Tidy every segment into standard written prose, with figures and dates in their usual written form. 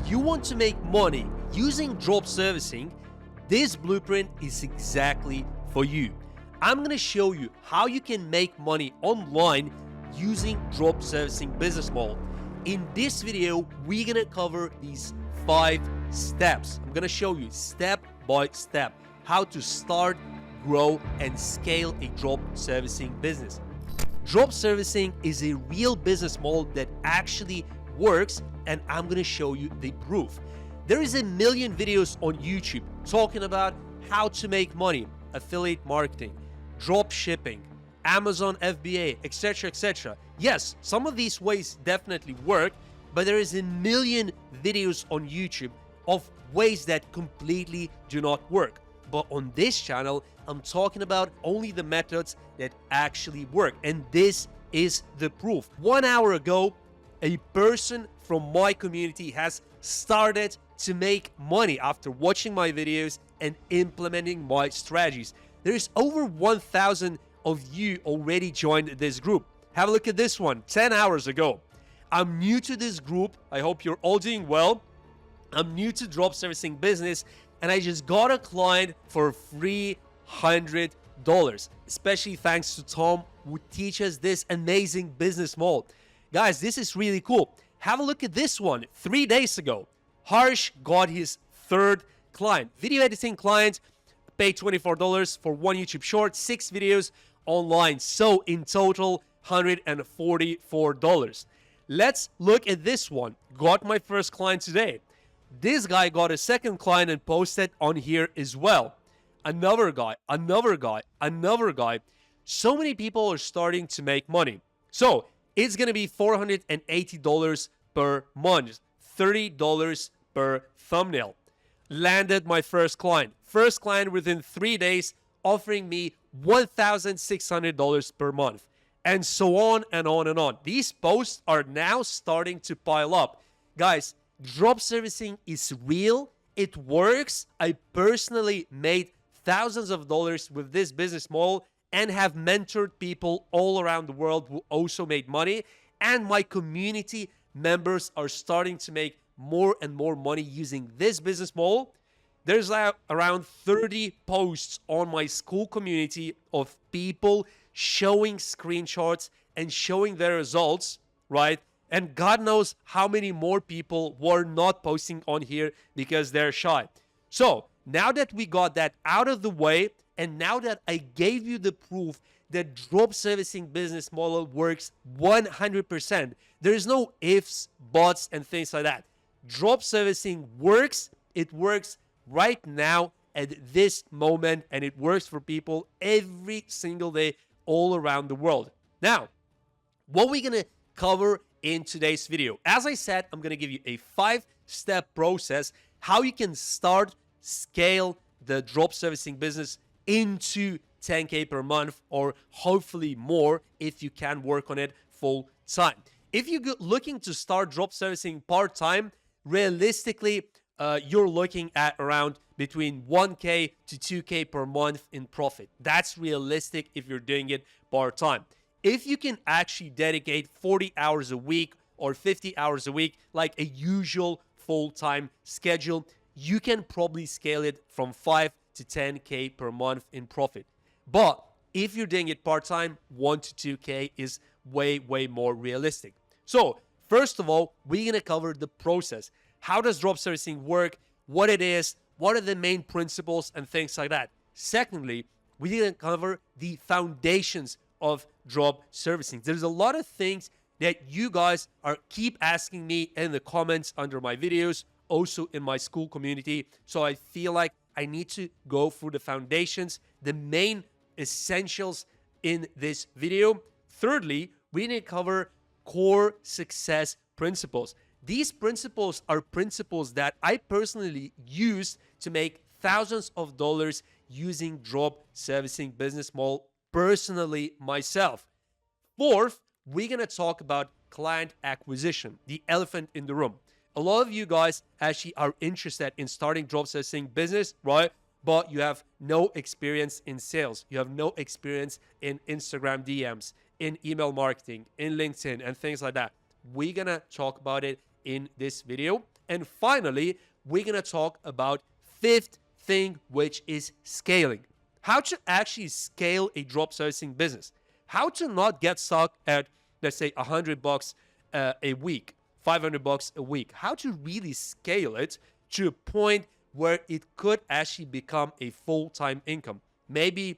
you want to make money using drop servicing, this blueprint is exactly for you. I'm going to show you how you can make money online using drop servicing business model. In this video, we're going to cover these 5 steps. I'm going to show you step by step how to start, grow, and scale a drop servicing business. Drop servicing is a real business model that actually works, and I'm going to show you the proof. There is a million videos on YouTube talking about how to make money, affiliate marketing, drop shipping, Amazon FBA, etc., etc. Yes, some of these ways definitely work, but there is a million videos on YouTube of ways that completely do not work. But on this channel, I'm talking about only the methods that actually work, and this is the proof. 1 hour ago, a person from my community has started to make money after watching my videos and implementing my strategies. There's over 1,000 of you already joined this group. Have a look at this one, 10 hours ago. I'm new to this group. I hope you're all doing well. I'm new to drop servicing business, and I just got a client for $300, especially thanks to Tom, who teaches this amazing business model. Guys, this is really cool. Have a look at this one. 3 days ago, Harsh got his 3rd client. Video editing client, paid $24 for 1 YouTube short, 6 videos online. So in total, $144. Let's look at this one. Got my first client today. This guy got a 2nd client and posted on here as well. Another guy, another guy, another guy. So many people are starting to make money. So it's going to be $480 per month, $30 per thumbnail. Landed my first client. First client within 3 days, offering me $1,600 per month. And so on and on and on. These posts are now starting to pile up. Guys, drop servicing is real. It works. I personally made thousands of dollars with this business model and have mentored people all around the world who also made money. And my community members are starting to make more and more money using this business model. There's around 30 posts on my school community of people showing screenshots and showing their results, right? And God knows how many more people were not posting on here because they're shy. So now that we got that out of the way, and now that I gave you the proof that drop servicing business model works 100%, there's no ifs, buts, and things like that. Drop servicing works. It works right now at this moment, and it works for people every single day all around the world. Now, what we're going to cover in today's video, as I said, I'm going to give you a 5-step process how you can start, scale the drop servicing business into 10K per month, or hopefully more if you can work on it full time. If you're looking to start drop servicing part-time, realistically, you're looking at around between 1K to 2K per month in profit. That's realistic if you're doing it part-time. If you can actually dedicate 40 hours a week or 50 hours a week, like a usual full-time schedule, you can probably scale it from 5 to 10K per month in profit. But if you're doing it part-time, 1 to 2K is way, way more realistic. So first of all, we're going to cover the process. How does drop servicing work? What it is? What are the main principles and things like that? Secondly, we're going to cover the foundations of drop servicing. There's a lot of things that you guys keep asking me in the comments under my videos, also in my school community. So I feel like I need to go through the foundations, the main essentials in this video. Thirdly, we need to cover core success principles. These principles are principles that I personally use to make thousands of dollars using drop servicing business model personally myself. Fourth, we're going to talk about client acquisition, the elephant in the room. A lot of you guys actually are interested in starting drop servicing business, right? But you have no experience in sales. You have no experience in Instagram DMs, in email marketing, in LinkedIn, and things like that. We're going to talk about it in this video. And finally, we're going to talk about fifth thing, which is scaling. How to actually scale a drop servicing business. How to not get stuck at, let's say, $100 a week, $500 a week. How to really scale it to a point where it could actually become a full-time income. Maybe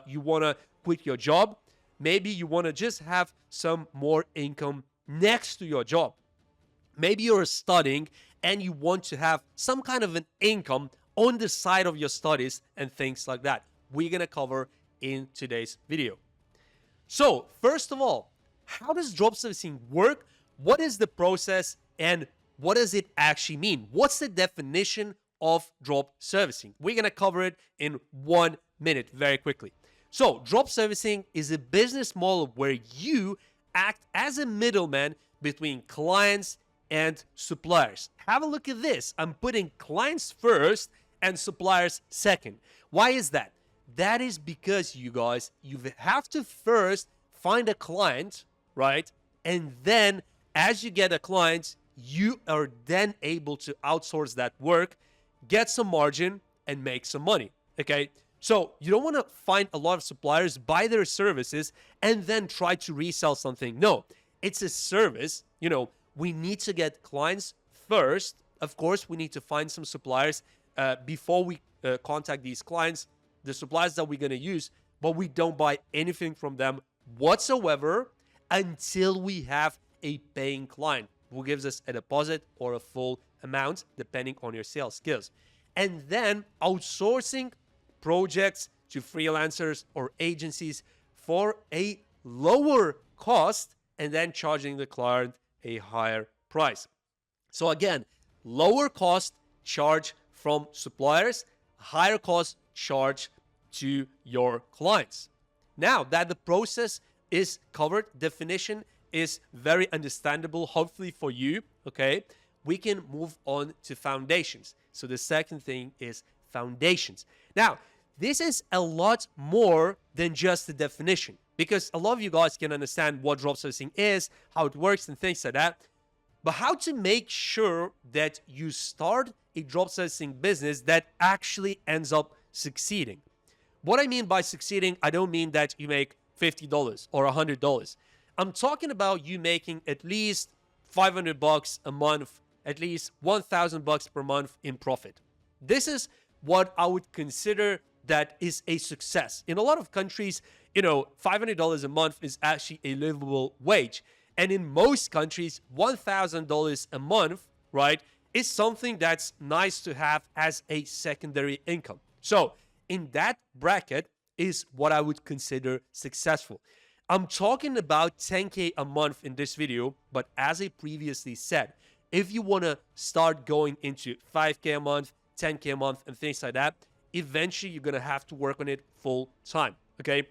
you want to quit your job. Maybe you want to just have some more income next to your job. Maybe you're studying and you want to have some kind of an income on the side of your studies and things like that. We're going to cover in today's video. So first of all, how does drop servicing work? What is the process and what does it actually mean? What's the definition of drop servicing? We're going to cover it in 1 minute very quickly. So drop servicing is a business model where you act as a middleman between clients and suppliers. Have a look at this. I'm putting clients first and suppliers second. Why is that? That is because you guys, you have to first find a client, right? And then as you get a client, you are then able to outsource that work, get some margin, and make some money, okay? So you don't want to find a lot of suppliers, buy their services, and then try to resell something. No, it's a service. You know, we need to get clients first. Of course, we need to find some suppliers before we contact these clients, the suppliers that we're going to use, but we don't buy anything from them whatsoever until we have a paying client who gives us a deposit or a full amount, depending on your sales skills. And then outsourcing projects to freelancers or agencies for a lower cost and then charging the client a higher price. So again, lower cost charge from suppliers, higher cost charge to your clients. Now that the process is covered, definition is very understandable, hopefully for you, okay? We can move on to foundations. So the second thing is foundations. Now, this is a lot more than just the definition because a lot of you guys can understand what drop servicing is, how it works and things like that. But how to make sure that you start a drop servicing business that actually ends up succeeding. What I mean by succeeding, I don't mean that you make $50 or $100. I'm talking about you making at least $500 a month, at least $1,000 per month in profit. This is what I would consider that is a success. In a lot of countries, you know, $500 a month is actually a livable wage. And in most countries, $1,000 a month, right, is something that's nice to have as a secondary income. So in that bracket is what I would consider successful. I'm talking about 10K a month in this video, but as I previously said, if you want to start going into 5K a month, 10K a month, and things like that, eventually you're going to have to work on it full time, okay?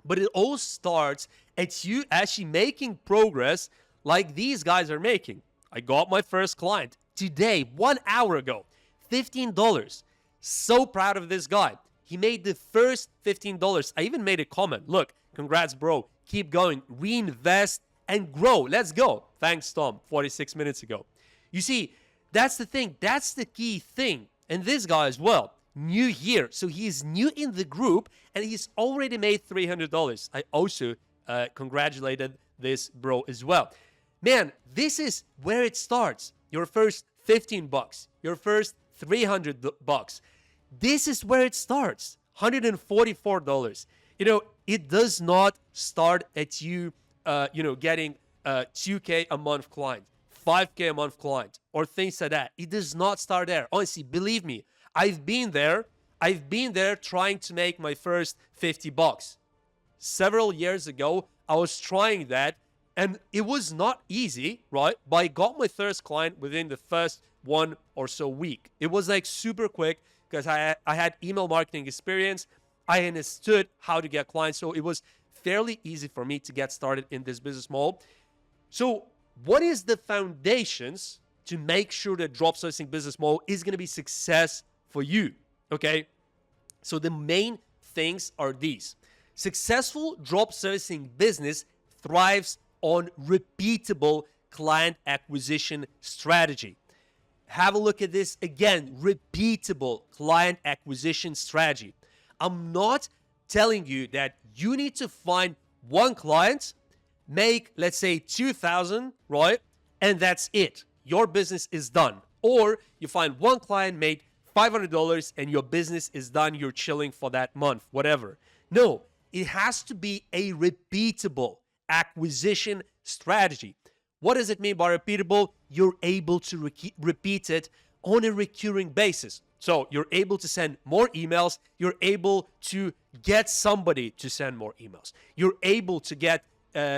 But it all starts at you actually making progress like these guys are making. I got my first client today, 1 hour ago, $15. So proud of this guy. He made the first $15. I even made a comment. Look, congrats, bro. Keep going. Reinvest and grow. Let's go. Thanks, Tom, 46 minutes ago. You see, that's the thing. That's the key thing. And this guy as well, new here. So he's new in the group and he's already made $300. I also congratulated this bro as well. Man, this is where it starts. Your first $15, your first $300. This is where it starts, $144. You know, it does not start at you, getting 2K a month client, 5K a month client, or things like that. It does not start there. Honestly, believe me, I've been there. I've been there trying to make my first $50. Several years ago, I was trying that, and it was not easy, right? But I got my first client within the first 1 or so week. It was like super quick because I had email marketing experience. I understood how to get clients. So it was fairly easy for me to get started in this business model. So what is the foundations to make sure that drop servicing business model is going to be success for you? Okay. So the main things are these. Successful drop servicing business thrives on repeatable client acquisition strategy. have a look at this again. Repeatable client acquisition strategy. I'm not telling you that you need to find one client, make, let's say, 2,000, right? And that's it. Your business is done. Or you find one client, made $500, and your business is done. You're chilling for that month, whatever. No, it has to be a repeatable acquisition strategy. What does it mean by repeatable? You're able to repeat it on a recurring basis. So you're able to send more emails. You're able to get somebody to send more emails. You're able to get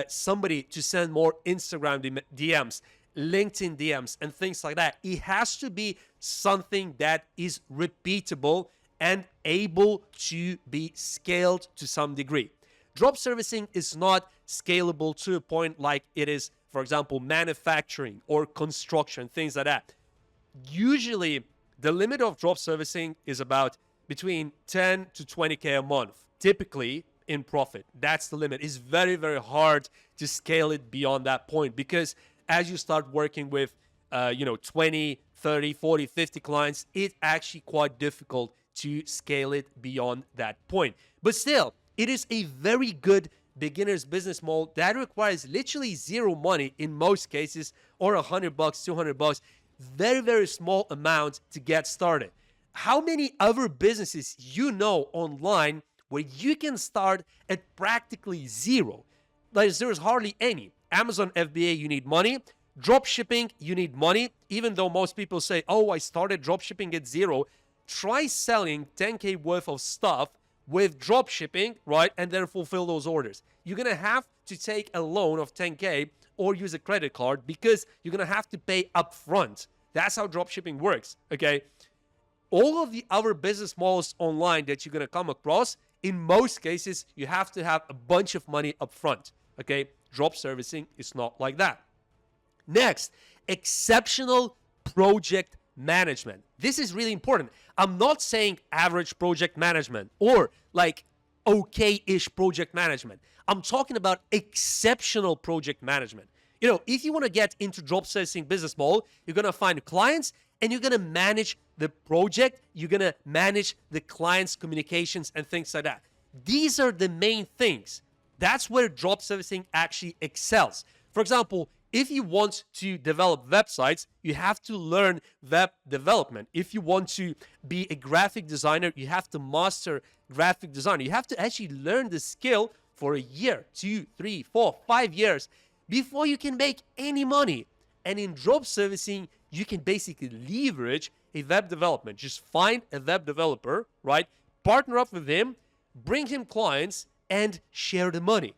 somebody to send more Instagram DMs, LinkedIn DMs, and things like that. It has to be something that is repeatable and able to be scaled to some degree. Drop servicing is not scalable to a point like it is, for example, manufacturing or construction, things like that. Usually, the limit of drop servicing is about between 10 to 20K a month, typically in profit. That's the limit. It's very, very hard to scale it beyond that point because as you start working with 20, 30, 40, 50 clients, it's actually quite difficult to scale it beyond that point. But still, it is a very good beginner's business model that requires literally zero money in most cases, or $100, $200, very, very small amount to get started. How many other businesses you know online where you can start at practically zero? There's hardly any. Amazon FBA, you need money. Drop shipping, you need money. Even though most people say, oh, I started drop shipping at zero. Try selling 10K worth of stuff with drop shipping, right? And then fulfill those orders. You're going to have to take a loan of 10K or use a credit card because you're going to have to pay upfront. That's how drop shipping works, okay? All of the other business models online that you're going to come across, in most cases, you have to have a bunch of money upfront, okay? Drop servicing is not like that. Next, exceptional project management. This is really important. I'm not saying average project management or like okay-ish project management. I'm talking about exceptional project management. If you want to get into drop servicing business model, you're going to find clients and you're going to manage the project. You're going to manage the client's communications and things like that. These are the main things. That's where drop servicing actually excels. For example, if you want to develop websites, you have to learn web development. If you want to be a graphic designer, you have to master graphic design. You have to actually learn the skill for a year, 2, 3, 4, 5 years before you can make any money. And in drop servicing, you can basically leverage a web development. Just find a web developer, right? Partner up with him, bring him clients, and share the money.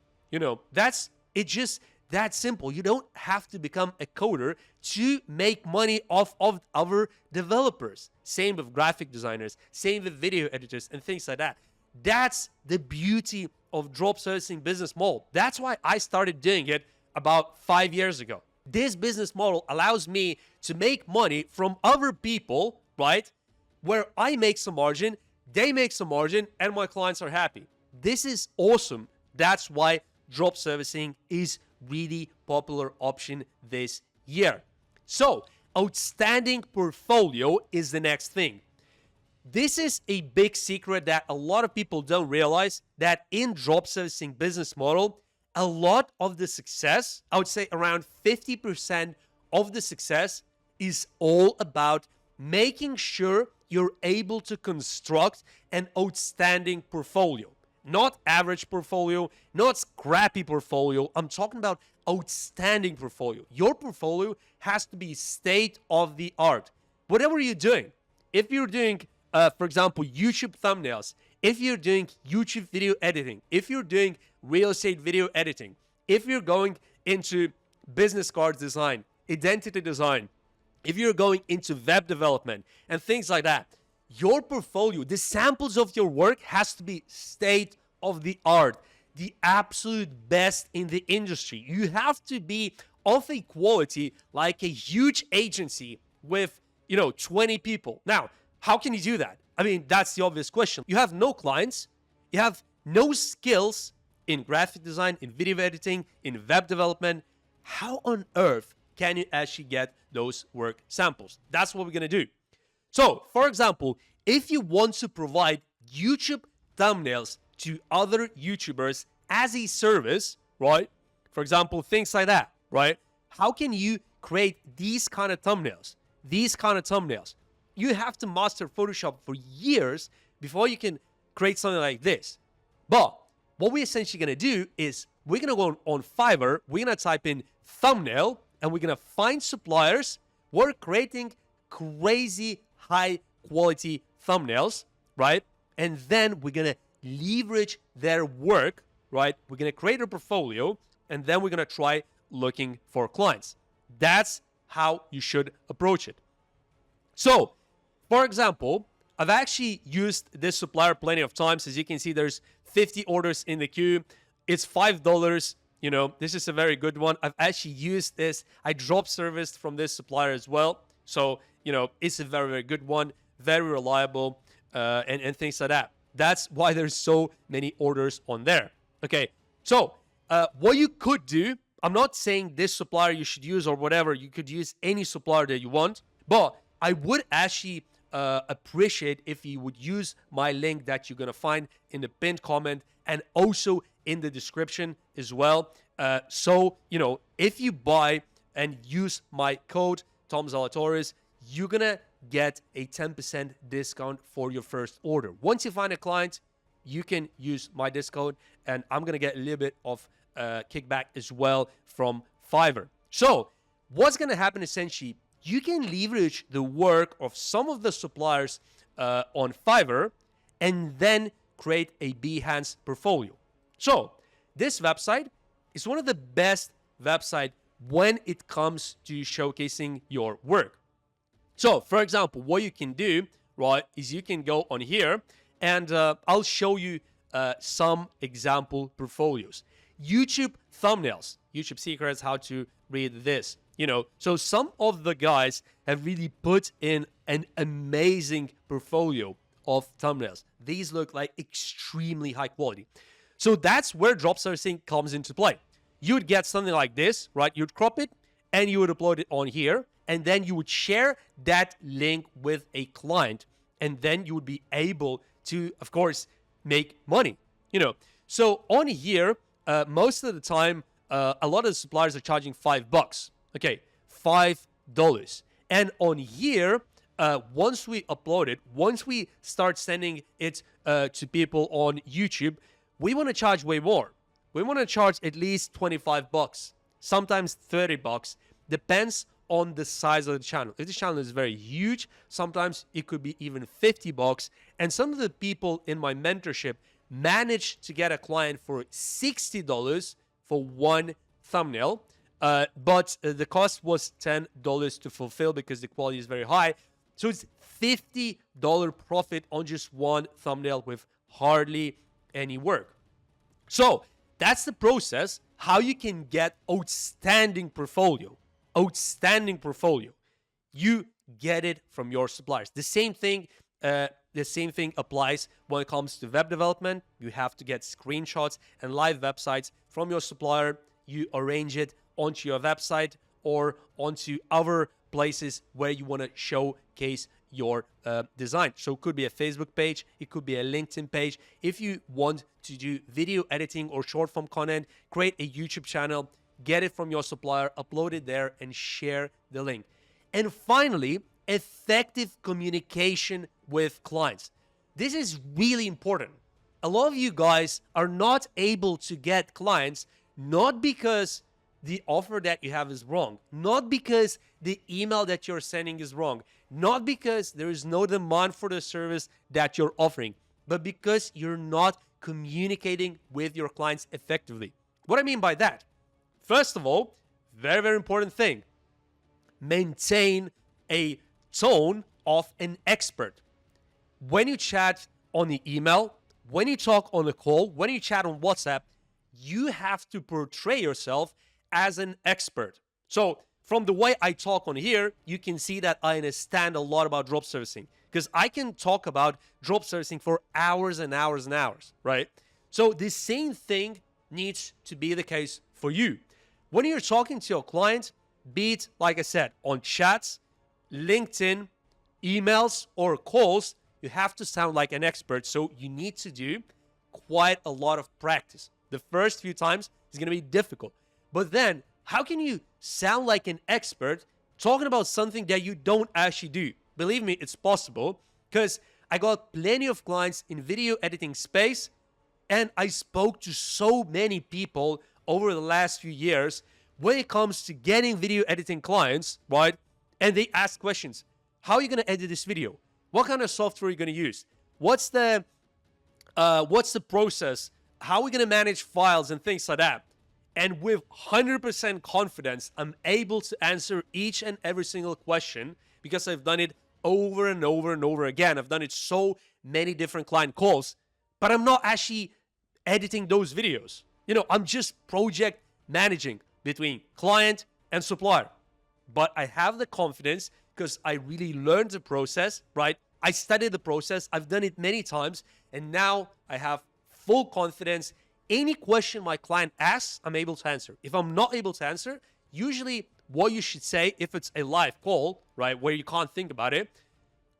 That's it. Just that simple. You don't have to become a coder to make money off of other developers. Same with graphic designers, same with video editors and things like that. That's the beauty of drop servicing business model. That's why I started doing it about 5 years ago. This business model allows me to make money from other people, right? Where I make some margin, they make some margin, and my clients are happy. This is awesome. That's why drop servicing is really popular option this year. So, outstanding portfolio is the next thing. This is a big secret that a lot of people don't realize, that in drop servicing business model, a lot of the success, I would say around 50% of the success, is all about making sure you're able to construct an outstanding portfolio. Not average portfolio, not scrappy portfolio. I'm talking about outstanding portfolio. Your portfolio has to be state of the art. Whatever you're doing, if you're doing, for example, YouTube thumbnails, if you're doing YouTube video editing, if you're doing real estate video editing, if you're going into business cards design, identity design, if you're going into web development and things like that, your portfolio, the samples of your work has to be state of the art, the absolute best in the industry. You have to be of a quality like a huge agency with, 20 people. Now, how can you do that? I mean, that's the obvious question. You have no clients, you have no skills in graphic design, in video editing, in web development. How on earth can you actually get those work samples? That's what we're going to do. So, for example, if you want to provide YouTube thumbnails to other YouTubers as a service, right? For example, things like that, right? How can you create these kind of thumbnails? These kind of thumbnails. You have to master Photoshop for years before you can create something like this. But what we're essentially going to do is we're going to go on Fiverr, we're going to type in thumbnail, and we're going to find suppliers. We're creating crazy high quality thumbnails, right? And then we're going to leverage their work, right? We're going to create a portfolio, and then we're going to try looking for clients. That's how you should approach it. So, for example, I've actually used this supplier plenty of times. As you can see, there's 50 orders in the queue. It's $5. You know, this is a very good one. I've actually used this. I drop serviced from this supplier as well. So, you know, it's a very, very good one. Very reliable and things like that. That's why there's so many orders on there. Okay, so what you could do, I'm not saying this supplier you should use or whatever. You could use any supplier that you want. But I would actually appreciate if you would use my link that you're going to find in the pinned comment and also in the description as well. So, you know, if you buy and use my code, Zalatoris, you're going to get a 10% discount for your first order. Once you find a client, you can use my discount, and I'm going to get a little bit of kickback as well from Fiverr. So what's going to happen essentially, you can leverage the work of some of the suppliers on Fiverr and then create a Behance portfolio. So this website is one of the best websites when it comes to showcasing your work. So, for example, what you can do, right, is you can go on here and I'll show you some example portfolios. YouTube thumbnails, YouTube secrets, how to read this. You know, so some of the guys have really put in an amazing portfolio of thumbnails. These look like extremely high quality. So that's where drop servicing comes into play. You would get something like this, right? You'd crop it and you would upload it on here. And then you would share that link with a client. And then you would be able to, of course, make money. You know, so on here, most of the time, a lot of the suppliers are charging $5. Okay, $5. And on here, once we upload it, once we start sending it to people on YouTube, we want to charge way more. We want to charge at least $25, sometimes $30. Depends on the size of the channel. If the channel is very huge, sometimes it could be even $50. And some of the people in my mentorship managed to get a client for $60 for one thumbnail. But the cost was $10 to fulfill because the quality is very high. So it's $50 profit on just one thumbnail with hardly any work. So that's the process, how you can get outstanding portfolio. Outstanding portfolio. You get it from your suppliers. The same thing applies when it comes to web development. You have to get screenshots and live websites from your supplier. You arrange it onto your website or onto other places where you want to showcase your design. So it could be a Facebook page, it could be a LinkedIn page. If you want to do video editing or short form content, create a YouTube channel, get it from your supplier, upload it there, and share the link. And finally, effective communication with clients. This is really important. A lot of you guys are not able to get clients, not because the offer that you have is wrong, not because the email that you're sending is wrong, not because there is no demand for the service that you're offering, but because you're not communicating with your clients effectively. What I mean by that? First of all, very, very important thing, maintain a tone of an expert. When you chat on the email, when you talk on the call, when you chat on WhatsApp, you have to portray yourself as an expert. So from the way I talk on here, you can see that I understand a lot about drop servicing because I can talk about drop servicing for hours and hours and hours, right? So the same thing needs to be the case for you. When you're talking to your client, Be it, like I said, on chats, LinkedIn, emails, or calls, you have to sound like an expert. So you need to do quite a lot of practice. The first few times is going to be difficult. But then, how can you sound like an expert talking about something that you don't actually do? Believe me, it's possible, because I got plenty of clients in video editing space, and I spoke to so many people over the last few years when it comes to getting video editing clients, right? And they ask questions. How are you going to edit this video? What kind of software are you going to use? What's the process? How are we going to manage files and things like that? And with 100% confidence, I'm able to answer each and every single question because I've done it over and over and over again. I've done it so many different client calls, but I'm not actually editing those videos. I'm just project managing between client and supplier. But I have the confidence because I really learned the process, right? I studied the process. I've done it many times. And now I have full confidence. Any question my client asks, I'm able to answer. If I'm not able to answer, usually what you should say, if it's a live call, right, where you can't think about it,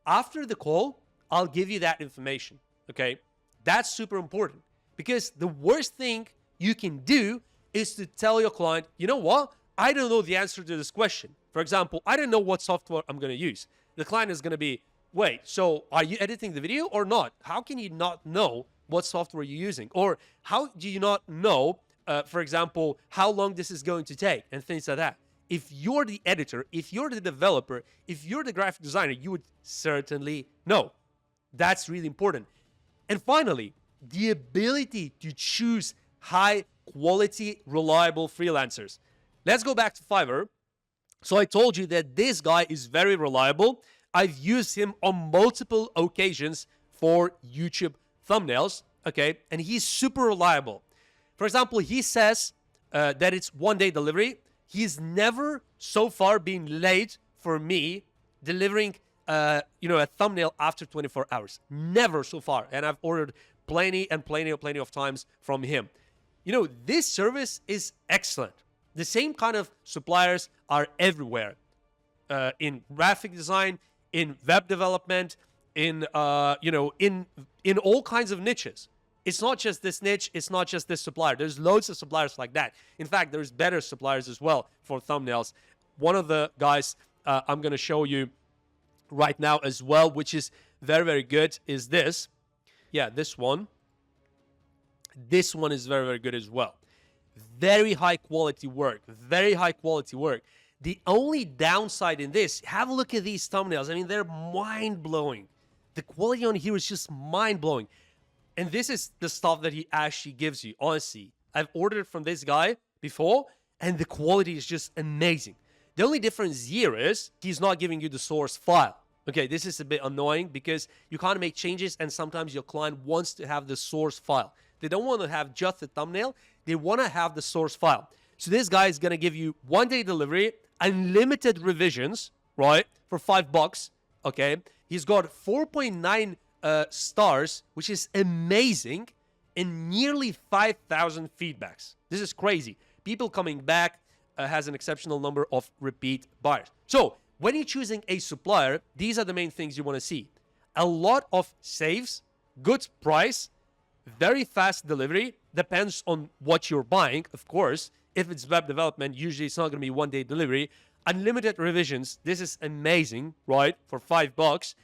after the call, I'll give you that information, okay? That's super important, because the worst thing you can do is to tell your client, you know what? I don't know the answer to this question. For example, I don't know what software I'm going to use. The client is going to be, wait, so are you editing the video or not? How can you not know what software you're using? Or how do you not know, for example, how long this is going to take and things like that? If you're the editor, if you're the developer, if you're the graphic designer, you would certainly know. That's really important. And finally, the ability to choose high quality, reliable freelancers. Let's go back to Fiverr. So I told you that this guy is very reliable. I've used him on multiple occasions for YouTube thumbnails, okay? And he's super reliable. For example, he says that it's 1-day delivery. He's never so far been late for me delivering, a thumbnail after 24 hours. Never so far. And I've ordered plenty of times from him. This service is excellent. The same kind of suppliers are everywhere, in graphic design, in web development, in all kinds of niches. It's not just this niche. It's not just this supplier. There's loads of suppliers like that. In fact, there's better suppliers as well for thumbnails. One of the guys I'm going to show you right now as well, which is very, very good, is this. Yeah, this one. This one is very, very good as well. Very high quality work. Very high quality work. The only downside in this, have a look at these thumbnails. I mean, they're mind-blowing. The quality on here is just mind-blowing. And this is the stuff that he actually gives you, honestly. I've ordered from this guy before, and the quality is just amazing. The only difference here is he's not giving you the source file. Okay, this is a bit annoying because you can't make changes, and sometimes your client wants to have the source file. They don't want to have just the thumbnail. They want to have the source file. So this guy is going to give you 1-day delivery, unlimited revisions, right, for $5, okay? He's got 4.9 stars, which is amazing, and nearly 5,000 feedbacks. This is crazy. People coming back, has an exceptional number of repeat buyers. So when you're choosing a supplier, these are the main things you want to see. A lot of saves, good price, very fast delivery, depends on what you're buying, of course. If it's web development, usually it's not going to be 1-day delivery. Unlimited revisions, this is amazing, right, for $5.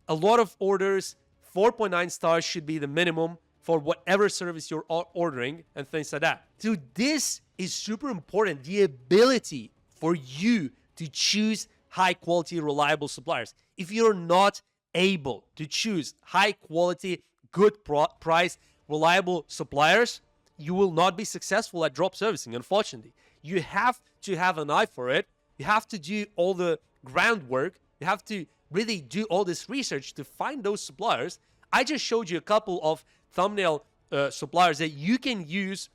A lot of orders, 4.9 stars should be the minimum for whatever service you're ordering and things like that. So this is super important, the ability for you to choose high quality, reliable suppliers. If you're not able to choose high quality, good price, reliable suppliers, you will not be successful at drop servicing, unfortunately. You have to have an eye for it. You have to do all the groundwork. You have to really do all this research to find those suppliers. I just showed you a couple of thumbnail suppliers that you can use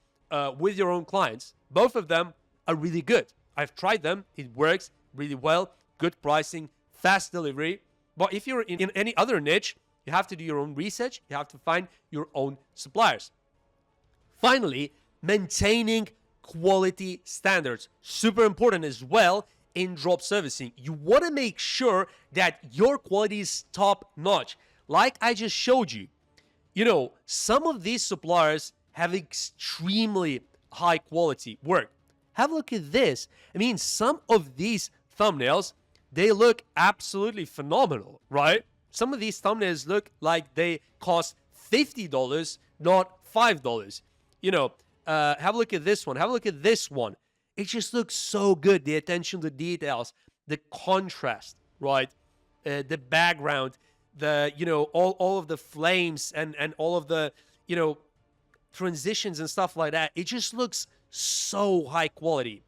with your own clients. Both of them are really good. I've tried them. It works really well. Good pricing, fast delivery. But if you're in any other niche, you have to do your own research. You have to find your own suppliers. Finally, maintaining quality standards. Super important as well in drop servicing. You want to make sure that your quality is top notch. Like I just showed you, some of these suppliers have extremely high quality work. Have a look at this. I mean, some of these thumbnails, they look absolutely phenomenal, right? Some of these thumbnails look like they cost $50, not $5. Have a look at this one. Have a look at this one. It just looks so good. The attention to details, the contrast, right? The background, all of the flames and all of the, transitions and stuff like that. It just looks so high quality.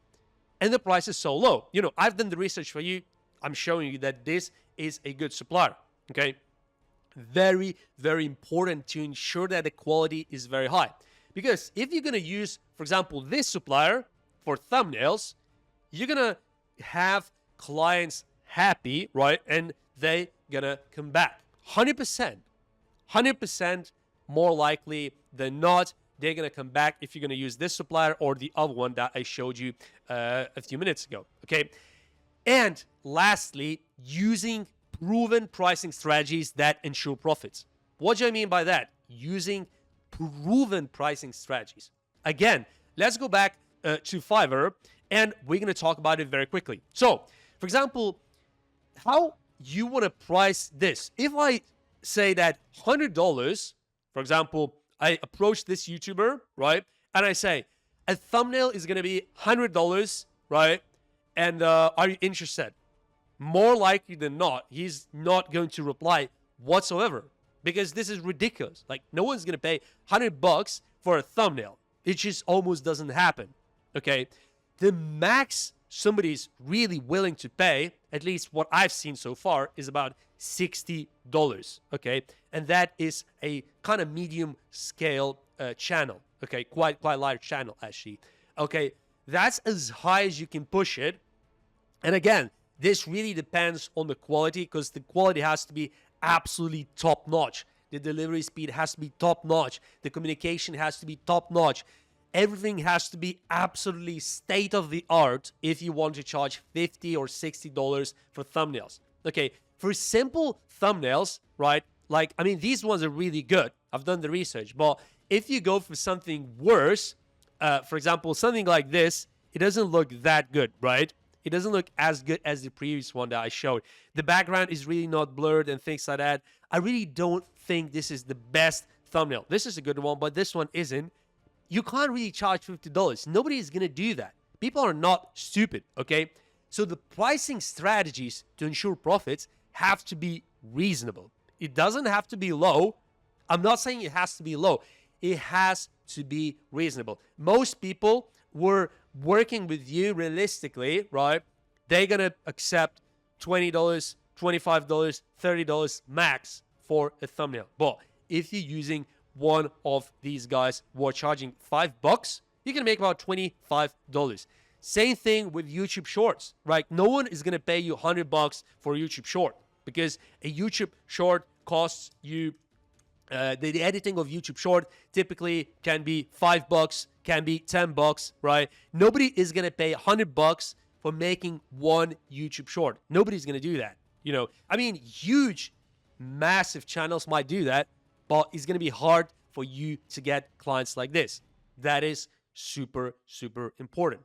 And the price is so low. I've done the research for you. I'm showing you that this is a good supplier, okay? Very, very important to ensure that the quality is very high. Because if you're going to use, for example, this supplier for thumbnails, you're going to have clients happy, right? And they going to come back. 100% more likely than not, they're going to come back if you're going to use this supplier or the other one that I showed you a few minutes ago, okay? And lastly, using proven pricing strategies that ensure profits. What do I mean by that? Using proven pricing strategies. Again, let's go back to Fiverr, and we're going to talk about it very quickly. So, for example, how you want to price this. If I say that $100, for example, I approach this YouTuber, right? And I say, a thumbnail is going to be $100, right? And are you interested? More likely than not, he's not going to reply whatsoever, because this is ridiculous. Like, no one's going to pay $100 for a thumbnail. It just almost doesn't happen, okay? The max somebody's really willing to pay, at least what I've seen so far, is about $60, okay? And that is a kind of medium scale channel, okay? Quite large channel, actually. Okay, that's as high as you can push it. And again, this really depends on the quality, because the quality has to be absolutely top notch. The delivery speed has to be top notch. The communication has to be top notch. Everything has to be absolutely state of the art if you want to charge $50 or $60 for thumbnails. Okay, for simple thumbnails, right? Like, I mean, these ones are really good. I've done the research. But if you go for something worse, for example, something like this, it doesn't look that good, right? It doesn't look as good as the previous one that I showed. The background is really not blurred and things like that. I really don't think this is the best thumbnail. This is a good one, but this one isn't. You can't really charge $50. Nobody is going to do that. People are not stupid, okay? So the pricing strategies to ensure profits have to be reasonable. It doesn't have to be low. I'm not saying it has to be low. It has to be reasonable. Most people were working with you realistically, right? They're going to accept $20, $25, $30 max for a thumbnail. But if you're using one of these guys who are charging $5, you can make about $25. Same thing with YouTube Shorts, right? No one is going to pay you $100 for a YouTube Short, because a YouTube Short costs you, the editing of YouTube Short typically can be $5, can be $10, right? Nobody is going to pay $100 for making one YouTube Short. Nobody's going to do that. I mean, huge, massive channels might do that, but it's going to be hard for you to get clients like this. That is super, super important.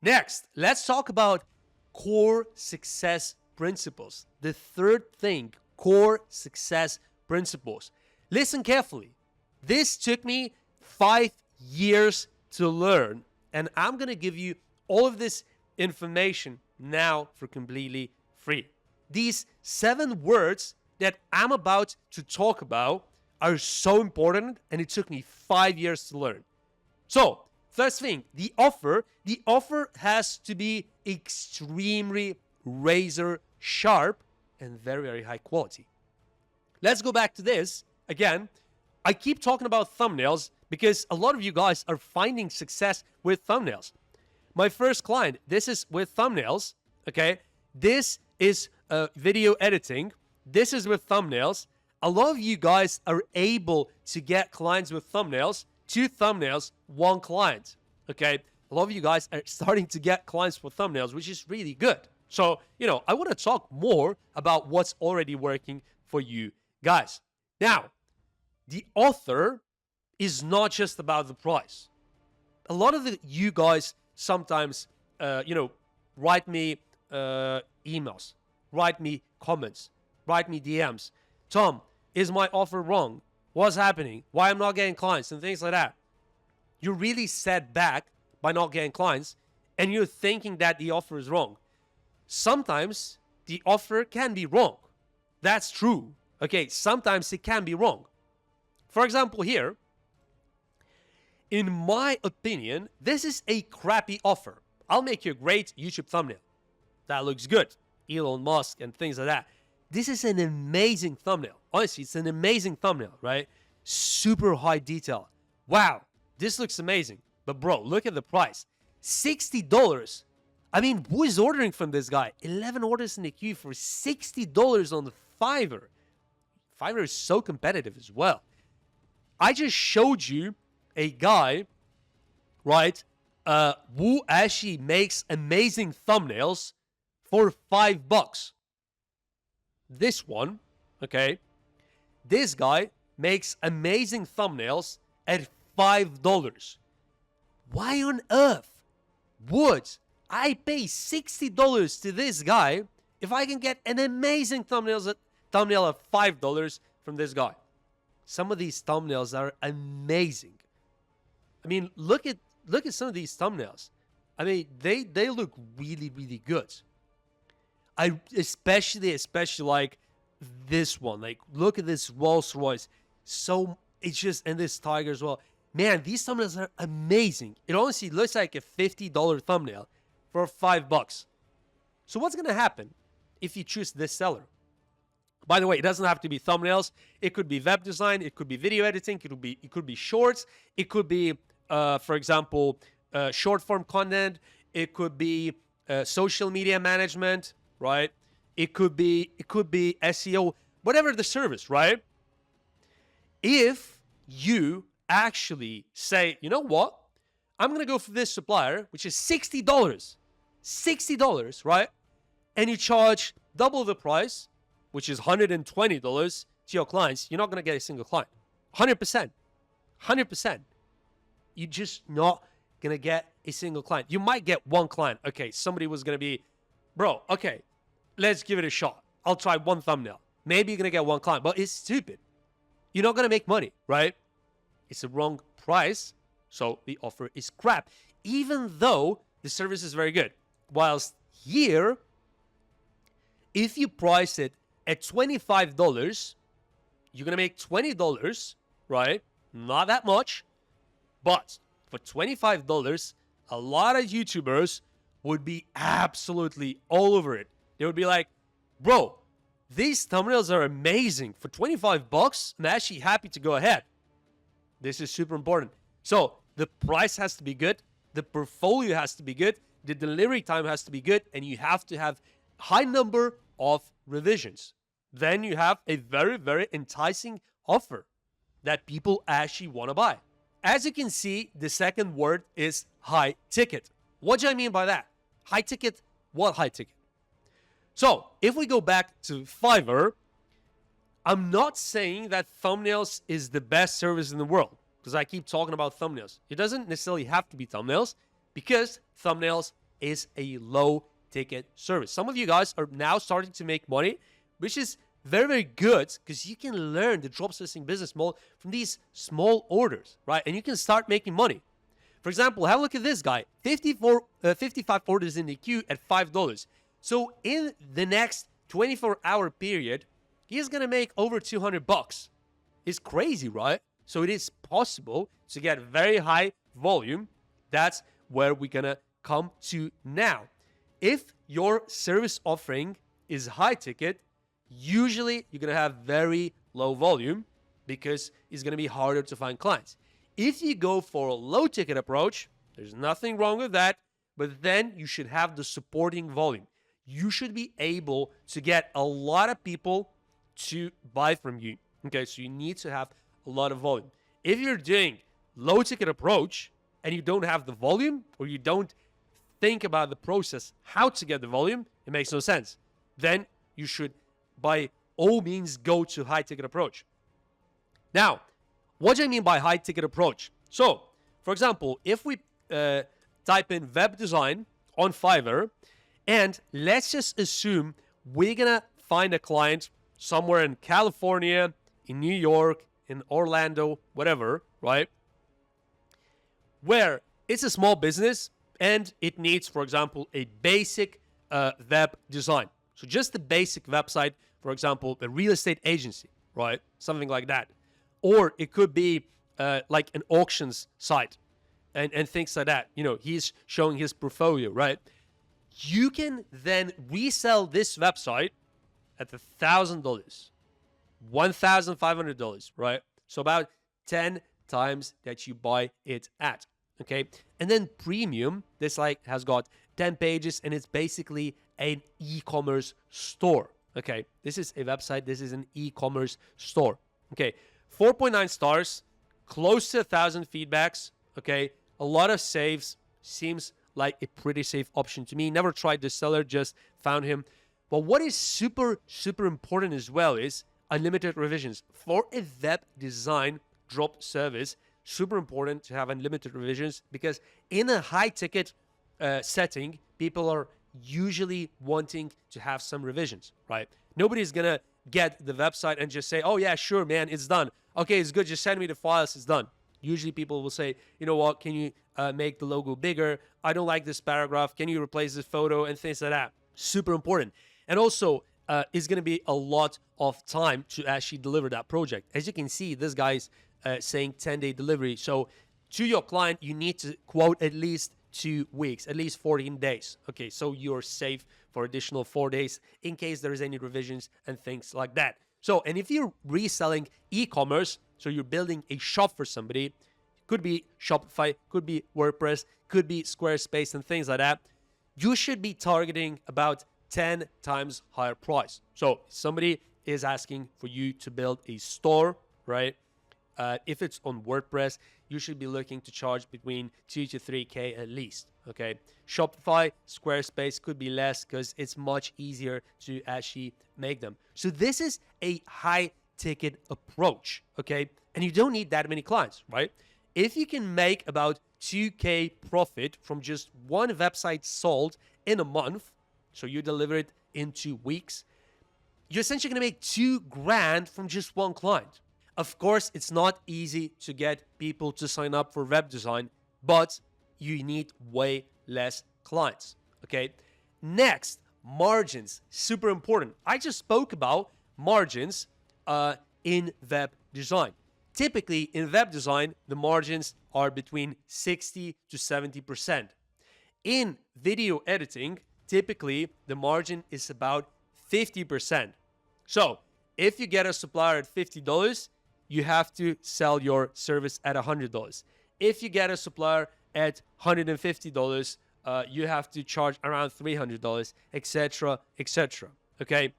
Next, let's talk about core success principles. The third thing, core success principles. Listen carefully. This took me 5 years to learn, and I'm going to give you all of this information now for completely free. These 7 words that I'm about to talk about are so important, and it took me 5 years to learn. So, first thing, the offer has to be extremely razor sharp and very, very high quality. Let's go back to this. Again, I keep talking about thumbnails because a lot of you guys are finding success with thumbnails. My first client, this is with thumbnails, okay? This is video editing. This is with thumbnails. A lot of you guys are able to get clients with thumbnails, 2 thumbnails, 1 client, okay? A lot of you guys are starting to get clients for thumbnails, which is really good. So, I want to talk more about what's already working for you guys. Now, the offer is not just about the price. A lot of you guys sometimes, write me emails, write me comments, write me DMs. Tom, is my offer wrong? What's happening? Why I'm not getting clients and things like that. You're really set back by not getting clients, and you're thinking that the offer is wrong. Sometimes the offer can be wrong. That's true. Okay, sometimes it can be wrong. For example, here, in my opinion, this is a crappy offer. I'll make you a great YouTube thumbnail. That looks good. Elon Musk and things like that. This is an amazing thumbnail. Honestly, it's an amazing thumbnail, right? Super high detail. Wow, this looks amazing. But bro, look at the price. $60. I mean, who is ordering from this guy? 11 orders in the queue for $60 on the Fiverr. Fiverr is so competitive as well. I just showed you a guy, right, who actually makes amazing thumbnails for $5. This one, okay, this guy makes amazing thumbnails at $5. Why on earth would I pay $60 to this guy if I can get an amazing thumbnail at $5 from this guy? Some of these thumbnails are amazing. I mean, look at some of these thumbnails. I mean, they look really, really good. I especially like this one. Like, look at this Rolls Royce. So it's just, and this Tiger as well. Man, these thumbnails are amazing. It honestly looks like a $50 thumbnail for $5. So what's gonna happen if you choose this seller? By the way, it doesn't have to be thumbnails. It could be web design. It could be video editing. It could be shorts. It could be, for example, short form content. It could be social media management, right? It could be SEO, whatever the service, right? If you actually say, you know what? I'm gonna go for this supplier, which is $60. $60, right? And you charge double the price, which is $120 to your clients, you're not going to get a single client. 100%. 100%. You're just not going to get a single client. You might get one client. Okay, somebody was going to be, bro, okay, let's give it a shot. I'll try one thumbnail. Maybe you're going to get one client, but it's stupid. You're not going to make money, right? It's the wrong price, so the offer is crap, even though the service is very good. Whilst here, if you price it at $25, you're going to make $20, right? Not that much. But for $25, a lot of YouTubers would be absolutely all over it. They would be like, bro, these thumbnails are amazing. For $25, I'm actually happy to go ahead. This is super important. So the price has to be good. The portfolio has to be good. The delivery time has to be good. And you have to have high number of revisions. Then you have a very, very enticing offer that people actually want to buy. As you can see, the second word is high ticket. What do I mean by that? High ticket? What high ticket? So if we go back to Fiverr, I'm not saying that thumbnails is the best service in the world because I keep talking about thumbnails. It doesn't necessarily have to be thumbnails because thumbnails is a low ticket service. Some of you guys are now starting to make money, which is very, very good because you can learn the dropservicing business model from these small orders, right? And you can start making money. For example, have a look at this guy. 55 orders in the queue at $5. So in the next 24-hour period, he's going to make over $200. It's crazy, right? So it is possible to get very high volume. That's where we're going to come to now. If your service offering is high ticket, usually you're going to have very low volume because it's going to be harder to find clients. If you go for a low ticket approach, there's nothing wrong with that, but then you should have the supporting volume. You should be able to get a lot of people to buy from you. Okay, so you need to have a lot of volume. If you're doing low ticket approach, and you don't have the volume, or you don't think about the process, how to get the volume, it makes no sense. Then you should, by all means, go to high ticket approach. Now, what do I mean by high ticket approach? So, for example, if we type in web design on Fiverr, and let's just assume we're gonna find a client somewhere in California, in New York, in Orlando, whatever, right? Where it's a small business and it needs, for example, a basic web design. So just the basic website, for example, a real estate agency, right? Something like that. Or it could be like an auctions site and things like that. You know, he's showing his portfolio, right? You can then resell this website at $1,000, $1,500, right? So about 10 times that you buy it at, okay? And then premium, this like has got 10 pages and it's basically an e-commerce store, okay? This is a website, this is an e-commerce store, okay? 4.9 stars, close to 1,000 feedbacks, okay? A lot of saves, seems like a pretty safe option to me. Never tried this seller, just found him. But what is super, super important as well is unlimited revisions. For a web design drop service, super important to have unlimited revisions, because in a high ticket setting, people are usually wanting to have some revisions, right? Nobody's gonna get the website and just say, oh yeah, sure, man, it's done. Okay, it's good, just send me the files, it's done. Usually people will say, you know what, can you make the logo bigger? I don't like this paragraph. Can you replace this photo? And things like that. Super important. And also, it's going to be a lot of time to actually deliver that project. As you can see, this guy's saying 10-day delivery. So to your client, you need to quote at least 2 weeks, at least 14 days. Okay, so you're safe for additional 4 days in case there is any revisions and things like that. So, and if you're reselling e-commerce, so you're building a shop for somebody, could be Shopify, could be WordPress, could be Squarespace and things like that, you should be targeting about 10 times higher price. So somebody is asking for you to build a store, right? If it's on WordPress, you should be looking to charge between 2 to 3K at least, okay? Shopify, Squarespace could be less because it's much easier to actually make them. So this is a high ticket approach, okay? And you don't need that many clients, right? If you can make about 2K profit from just one website sold in a month, so you deliver it in 2 weeks, you're essentially going to make $2,000 from just one client. Of course, it's not easy to get people to sign up for web design, but you need way less clients, okay? Next, margins, super important. I just spoke about margins in web design. Typically, in web design, the margins are between 60 to 70%. In video editing, typically, the margin is about 50%. So, if you get a supplier at $50, you have to sell your service at $100. If you get a supplier at $150, you have to charge around $300, etc., etc. Okay?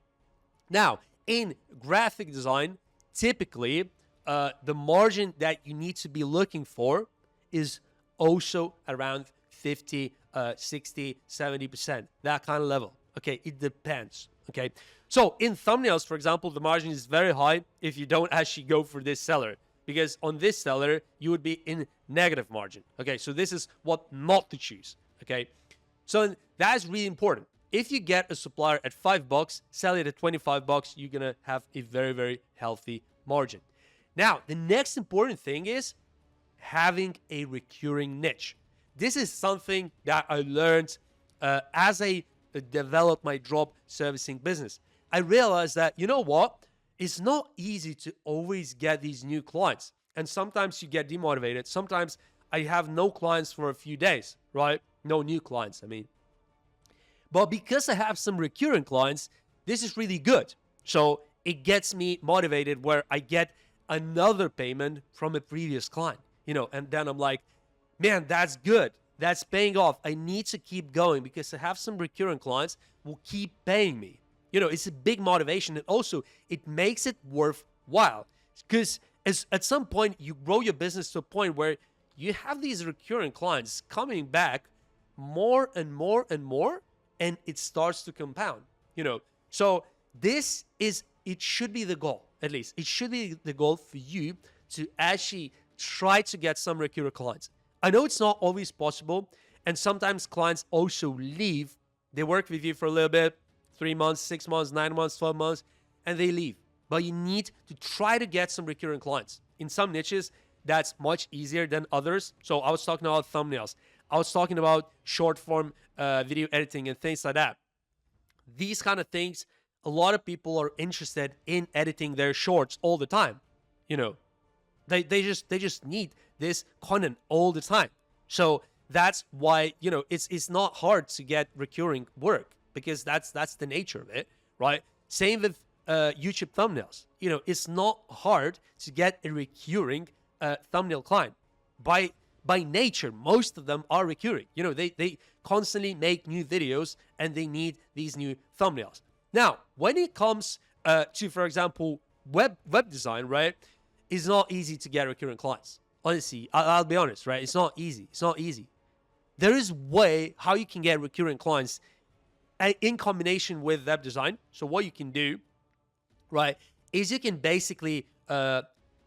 Now, in graphic design, typically, the margin that you need to be looking for is also around 50, 60, 70%, that kind of level. Okay, it depends. Okay, so in thumbnails, for example, the margin is very high if you don't actually go for this seller, because on this seller, you would be in negative margin. Okay, so this is what not to choose. Okay, so that's really important. If you get a supplier at $5, sell it at $25, you're gonna have a very, very healthy margin. Now, the next important thing is having a recurring niche. This is something that I learned as I developed my drop servicing business. I realized that, you know what? It's not easy to always get these new clients. And sometimes you get demotivated. Sometimes I have no clients for a few days, right? No new clients, I mean. But because I have some recurring clients, this is really good. So it gets me motivated where I get another payment from a previous client, you know, and then I'm like, man, that's good. That's paying off. I need to keep going because I have some recurring clients who will keep paying me. You know, it's a big motivation. And also, it makes it worthwhile because at some point, you grow your business to a point where you have these recurring clients coming back more and more and more, and it starts to compound, So it should be the goal, at least. It should be the goal for you to actually try to get some recurring clients. I know it's not always possible, and sometimes clients also leave. They work with you for a little bit, 3 months, 6 months, 9 months, 12 months, and they leave. But you need to try to get some recurring clients. In some niches, that's much easier than others. So I was talking about thumbnails. I was talking about short form video editing and things like that. These kind of things, a lot of people are interested in editing their shorts all the time. They just need this content all the time. So that's why, it's not hard to get recurring work, because that's the nature of it, right? Same with YouTube thumbnails. It's not hard to get a recurring thumbnail client. By nature, most of them are recurring. They constantly make new videos and they need these new thumbnails. Now, when it comes to, for example, web design, right? It's not easy to get recurring clients. Honestly, I'll be honest, right? It's not easy. There is way how you can get recurring clients in combination with web design. So what you can do, right, is you can basically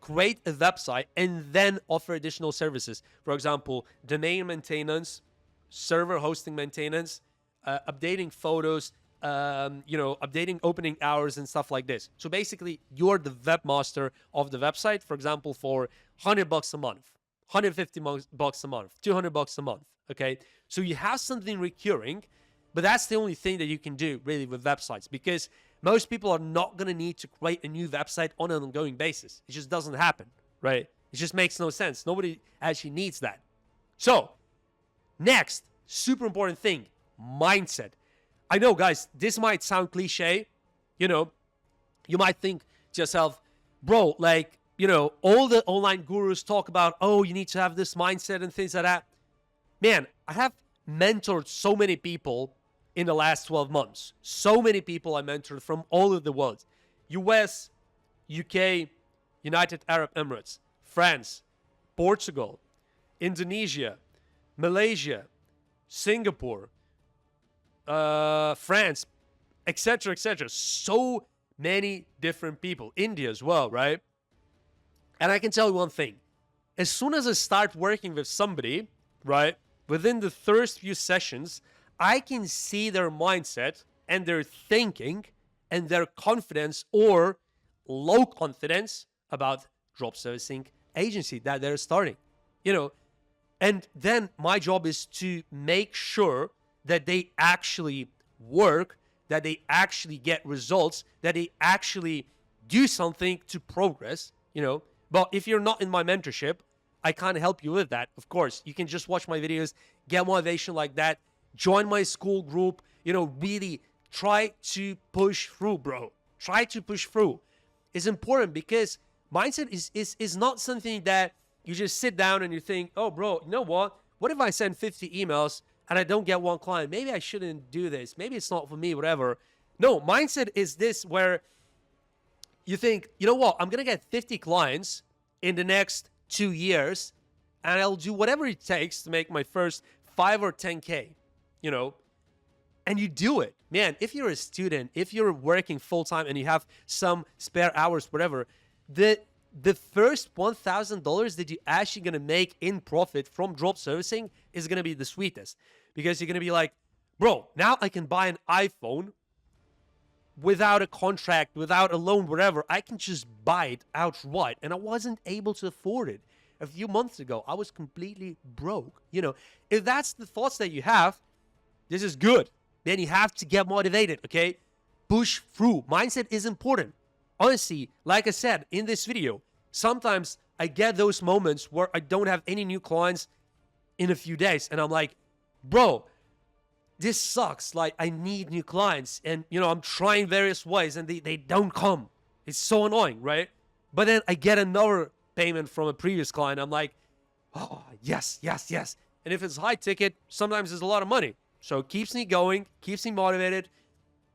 create a website and then offer additional services. For example, domain maintenance, server hosting maintenance, updating photos, updating opening hours and stuff like this. So basically, you're the webmaster of the website, for example, for $100 a month, $150 a month, $200 a month. Okay. So you have something recurring, but that's the only thing that you can do really with websites, because most people are not going to need to create a new website on an ongoing basis. It just doesn't happen, right? It just makes no sense. Nobody actually needs that. So next, super important thing, mindset. I know, guys, this might sound cliche. You might think to yourself, bro, all the online gurus talk about, oh, you need to have this mindset and things like that. Man, I have mentored so many people in the last 12 months. So many people I mentored from all over the world. US, UK, United Arab Emirates, France, Portugal, Indonesia, Malaysia, Singapore, France, etc., etc. So many different people. India as well, right? And I can tell you one thing. As soon as I start working with somebody, right, within the first few sessions, I can see their mindset and their thinking and their confidence or low confidence about drop servicing agency that they're starting, And then my job is to make sure that they actually work, that they actually get results, that they actually do something to progress, But if you're not in my mentorship, I can't help you with that. Of course, you can just watch my videos, get motivation like that, join my school group, really try to push through, bro. Try to push through. It's important because mindset is not something that you just sit down and you think, oh, bro, you know what? What if I send 50 emails and I don't get one client? Maybe I shouldn't do this. Maybe it's not for me, whatever. No, mindset is this where you think, you know what? I'm going to get 50 clients in the next 2 years and I'll do whatever it takes to make my first 5 or 10K, and you do it. Man, if you're a student, if you're working full-time and you have some spare hours, whatever, the first $1,000 that you're actually going to make in profit from drop servicing is going to be the sweetest, because you're going to be like, bro, now I can buy an iPhone without a contract, without a loan, whatever. I can just buy it outright, and I wasn't able to afford it. A few months ago, I was completely broke. If that's the thoughts that you have, this is good. Then you have to get motivated, okay? Push through. Mindset is important. Honestly, like I said in this video, sometimes I get those moments where I don't have any new clients in a few days. And I'm like, bro, this sucks. I need new clients. And, I'm trying various ways and they don't come. It's so annoying, right? But then I get another payment from a previous client. I'm like, oh, yes. And if it's high ticket, sometimes it's a lot of money. So it keeps me going, keeps me motivated.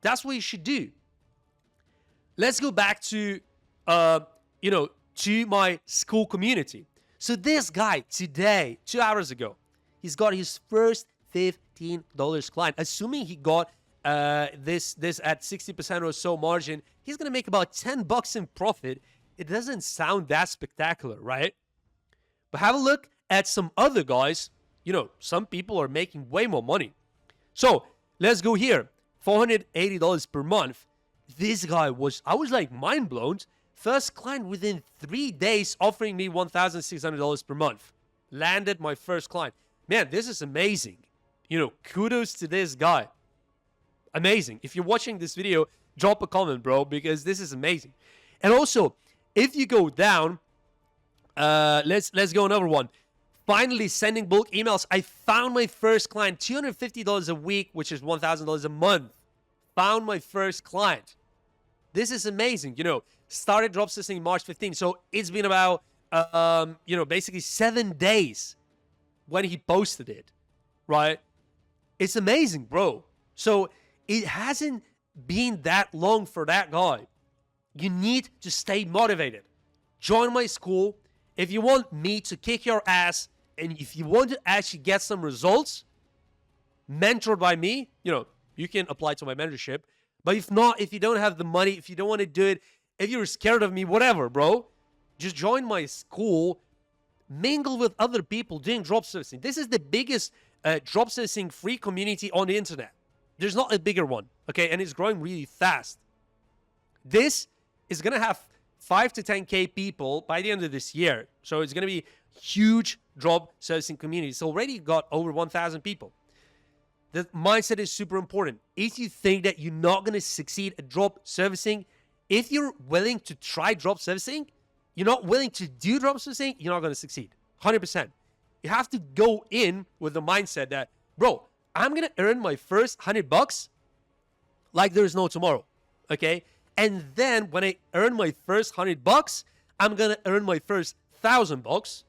That's what you should do. Let's go back to, to my school community. So this guy today, 2 hours ago, he's got his first $15 client. Assuming he got this at 60% or so margin, he's gonna make about $10 in profit. It doesn't sound that spectacular, right? But have a look at some other guys. You know, some people are making way more money. So let's go here. $480 per month. This guy I was like mind blown. First client within 3 days offering me $1,600 per month. Landed my first client. Man, this is amazing. You know, kudos to this guy. Amazing. If you're watching this video, drop a comment, bro, because this is amazing. And also, if you go down, let's go another one. Finally, sending bulk emails. I found my first client, $250 a week, which is $1,000 a month. Found my first client. This is amazing. You know, started dropservicing March 15th. So it's been about, you know, basically 7 days when he posted it, right? It's amazing, bro. So it hasn't been that long for that guy. You need to stay motivated. Join my school. If you want me to kick your ass, and if you want to actually get some results, mentored by me, you know, you can apply to my mentorship. But if not, if you don't have the money, if you don't want to do it, if you're scared of me, whatever, bro, just join my school, mingle with other people doing dropservicing. This is the biggest dropservicing free community on the internet. There's not a bigger one, okay? And it's growing really fast. This is going to have 5 to 10K people by the end of this year. So it's going to be huge dropservicing community. It's already got over 1,000 people. The mindset is super important. If you think that you're not going to succeed at dropservicing, if you're willing to try dropservicing, you're not willing to do dropservicing, you're not going to succeed. 100%. You have to go in with the mindset that, bro, I'm going to earn my first $100 like there's no tomorrow. Okay? And then when I earn my first $100, I'm going to earn my first $1,000.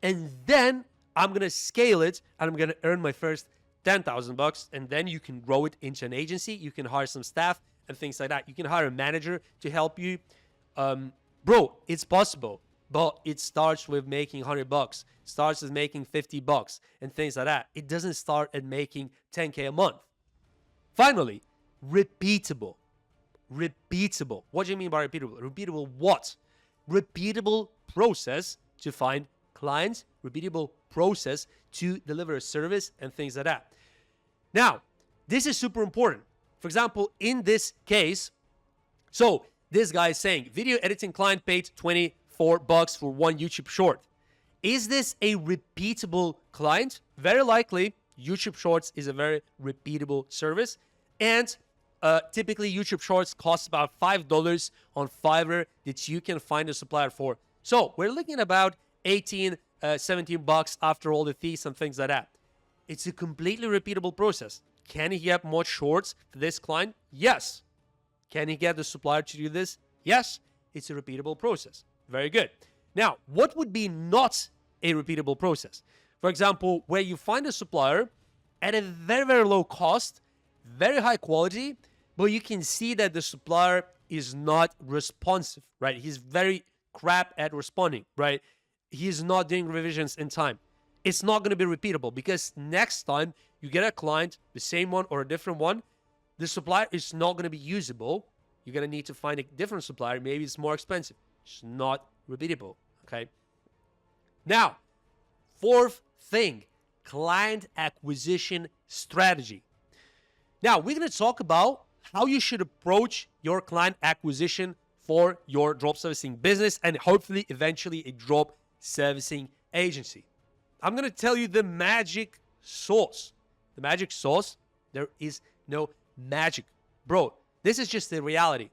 And then I'm going to scale it and I'm going to earn my first $10,000. And then you can grow it into an agency. You can hire some staff and things like that. You can hire a manager to help you. Bro, it's possible. But it starts with making $100. Starts with making $50 and things like that. It doesn't start at making 10K a month. Finally, repeatable. Repeatable. What do you mean by repeatable? Repeatable what? Repeatable process to find clients, repeatable process to deliver a service and things like that. Now, this is super important. For example, in this case, so this guy is saying video editing client paid $24 for one YouTube short. Is this a repeatable client? Very likely, YouTube Shorts is a very repeatable service. And typically, YouTube Shorts cost about $5 on Fiverr that you can find a supplier for. So we're looking at about $18, $17 after all the fees and things like that. It's a completely repeatable process. Can he get more shorts for this client? Yes. Can he get the supplier to do this? Yes. It's a repeatable process. Very good. Now, what would be not a repeatable process? For example, where you find a supplier at a very, very low cost, very high quality, but you can see that the supplier is not responsive, right? He's very crap at responding, right? He's not doing revisions in time. It's not going to be repeatable because next time you get a client, the same one or a different one, the supplier is not going to be usable. You're going to need to find a different supplier. Maybe it's more expensive. It's not repeatable, okay? Now, fourth thing, client acquisition strategy. Now, we're going to talk about how you should approach your client acquisition for your drop servicing business and hopefully eventually a drop servicing agency. I'm going to tell you the magic sauce. The magic sauce, there is no magic. Bro, this is just the reality.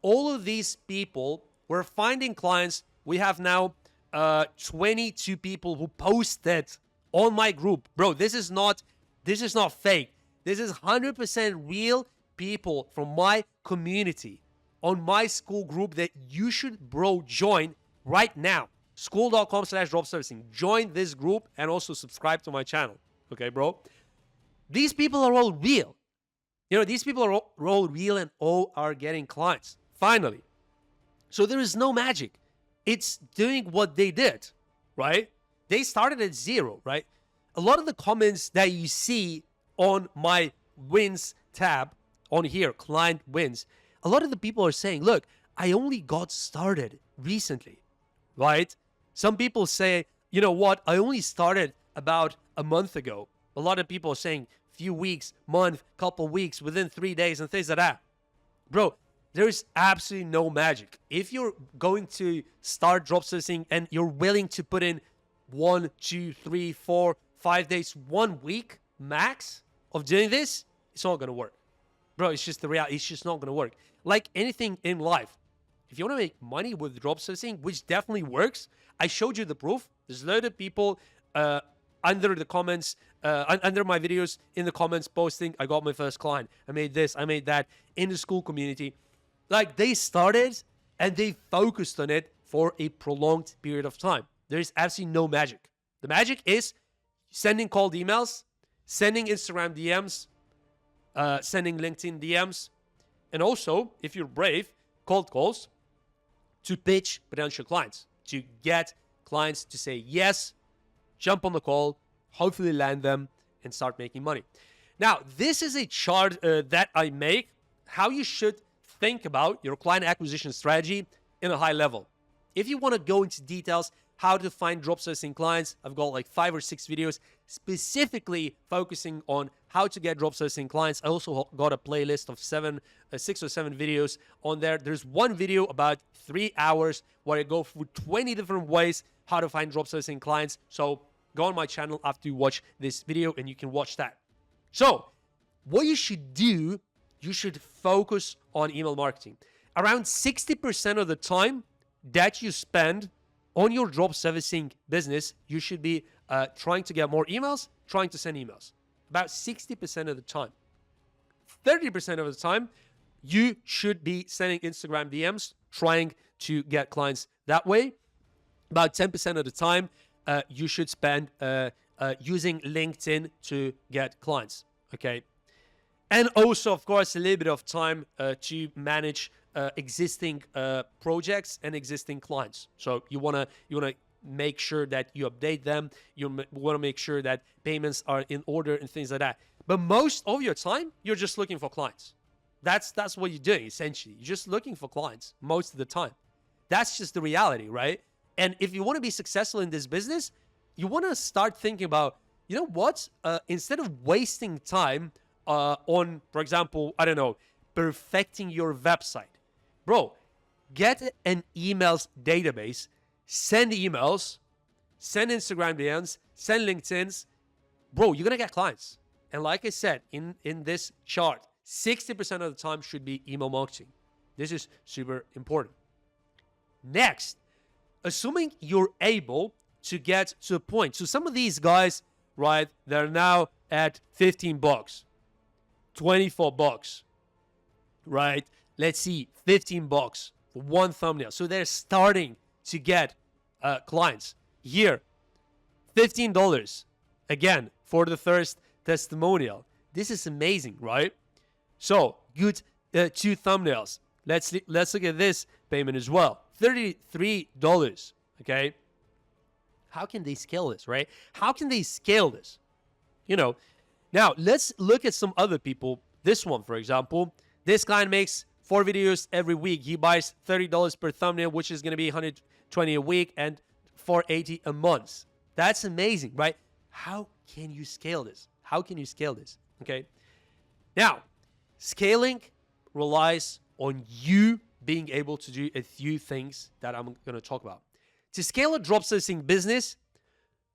All of these people, we're finding clients. We have now 22 people who posted on my group. Bro, this is not fake. This is 100% real people from my community on my school group that you should, bro, join right now. School.com/dropservicing. Join this group and also subscribe to my channel. Okay, bro? These people are all real. You know, these people are all real and all are getting clients. Finally. So there is no magic. It's doing what they did. right? They started at 0, right? A lot of the comments that you see on my wins tab on here, client wins, a lot of the people are saying, look, I only got started recently, right? Some people say, you know what, I only started about a month ago. A lot of people are saying few weeks, month, couple weeks, within 3 days and things like that. Bro, there's absolutely no magic. If you're going to start dropservicing and you're willing to put in 1, 2, 3, 4, 5 days, 1 week max of doing this, it's not going to work. Bro, it's just the reality. It's just not going to work. Like anything in life, if you want to make money with dropservicing, which definitely works, I showed you the proof. There's a lot of people under the comments, under my videos in the comments posting, I got my first client. I made this, I made that in the school community. Like they started and they focused on it for a prolonged period of time. There is absolutely no magic. The magic is sending cold emails, sending Instagram DMs, sending LinkedIn DMs, and also, if you're brave, cold calls to pitch potential clients, to get clients to say yes, jump on the call, hopefully land them, and start making money. Now, this is a chart that I make, how you should think about your client acquisition strategy in a high level. If you want to go into details, how to find dropservicing clients, I've got like 5 or 6 videos specifically focusing on how to get dropservicing clients. I also got a playlist of 6 or 7 videos on there. There's one video about 3 hours where I go through 20 different ways how to find dropservicing clients. So go on my channel after you watch this video and you can watch that. So what you should do, you should focus on email marketing. Around 60% of the time that you spend on your dropservicing business, you should be trying to get more emails, trying to send emails. About 60% of the time. 30% of the time, you should be sending Instagram DMs, trying to get clients that way. About 10% of the time, you should spend using LinkedIn to get clients, okay? And also, of course, a little bit of time to manage existing projects and existing clients. So you wanna make sure that you update them. You wanna make sure that payments are in order and things like that. But most of your time, you're just looking for clients. That's what you're doing essentially. You're just looking for clients most of the time. That's just the reality, right? And if you want to be successful in this business, you want to start thinking about, you know what? Instead of wasting time on, for example, I don't know, perfecting your website. Bro, get an emails database, send emails, send Instagram DMs, send LinkedIn's. Bro, you're going to get clients. And like I said, in this chart, 60% of the time should be email marketing. This is super important. Next, assuming you're able to get to a point. So some of these guys, right, they're now at $15, $24, right? Let's see, $15 for one thumbnail. So they're starting to get clients. Here, $15, again, for the first testimonial. This is amazing, right? So, good 2 thumbnails. Let's look at this payment as well. $33, okay? How can they scale this, right? How can they scale this? You know, now let's look at some other people. This one, for example, this guy makes 4 videos every week. He buys $30 per thumbnail, which is going to be $120 a week and $480 a month. That's amazing, right? How can you scale this? How can you scale this? Okay. Now, scaling relies on you being able to do a few things that I'm going to talk about. To scale a dropservicing business,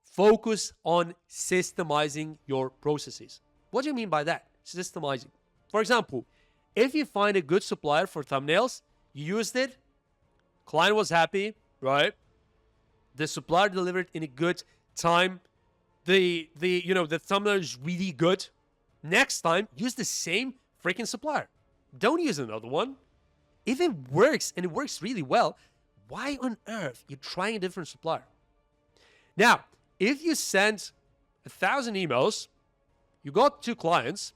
focus on systemizing your processes. What do you mean by that? Systemizing. For example, if you find a good supplier for thumbnails, you used it, client was happy, right? The supplier delivered in a good time. The thumbnail is really good. Next time, use the same freaking supplier. Don't use another one. If it works and it works really well, why on earth you're trying a different supplier? Now, if you send 1,000 emails, you got 2 clients,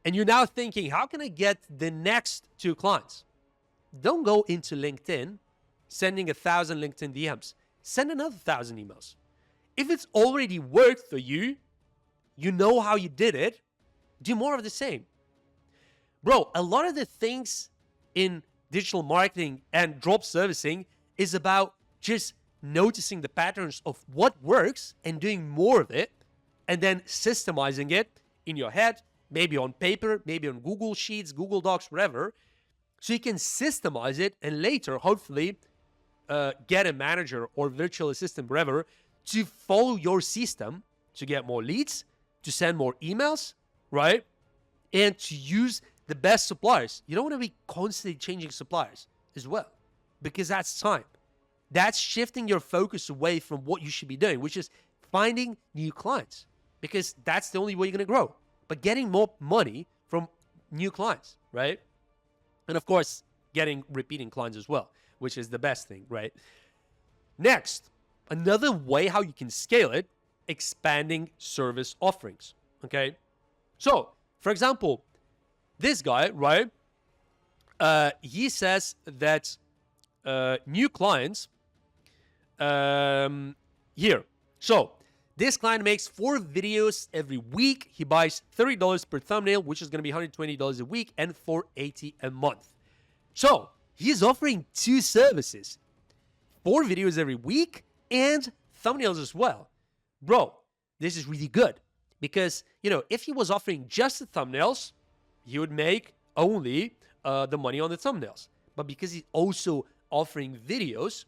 and you're now thinking, how can I get the next 2 clients? Don't go into LinkedIn sending 1,000 LinkedIn DMs. send another 1,000 emails. If it's already worked for you, you know how you did it, do more of the same. Bro, a lot of the things in digital marketing and drop servicing is about just noticing the patterns of what works and doing more of it, and then systemizing it in your head, maybe on paper, maybe on Google Sheets, Google Docs, whatever, so you can systemize it and later, hopefully, get a manager or virtual assistant, whatever, to follow your system to get more leads, to send more emails, right? And to use the best suppliers. You don't want to be constantly changing suppliers as well, because that's time. That's shifting your focus away from what you should be doing, which is finding new clients, because that's the only way you're going to grow. But getting more money from new clients, right? And of course, getting repeating clients as well, which is the best thing, right? Next, another way how you can scale it, expanding service offerings, okay? So, for example, this guy, right? He says that new clients here. So this client makes 4 videos every week. He buys $30 per thumbnail, which is going to be $120 a week and $480 a month. So he's offering 2 services, 4 videos every week and thumbnails as well. Bro, this is really good because, you know, if he was offering just the thumbnails, he would make only the money on the thumbnails. But because he's also offering videos,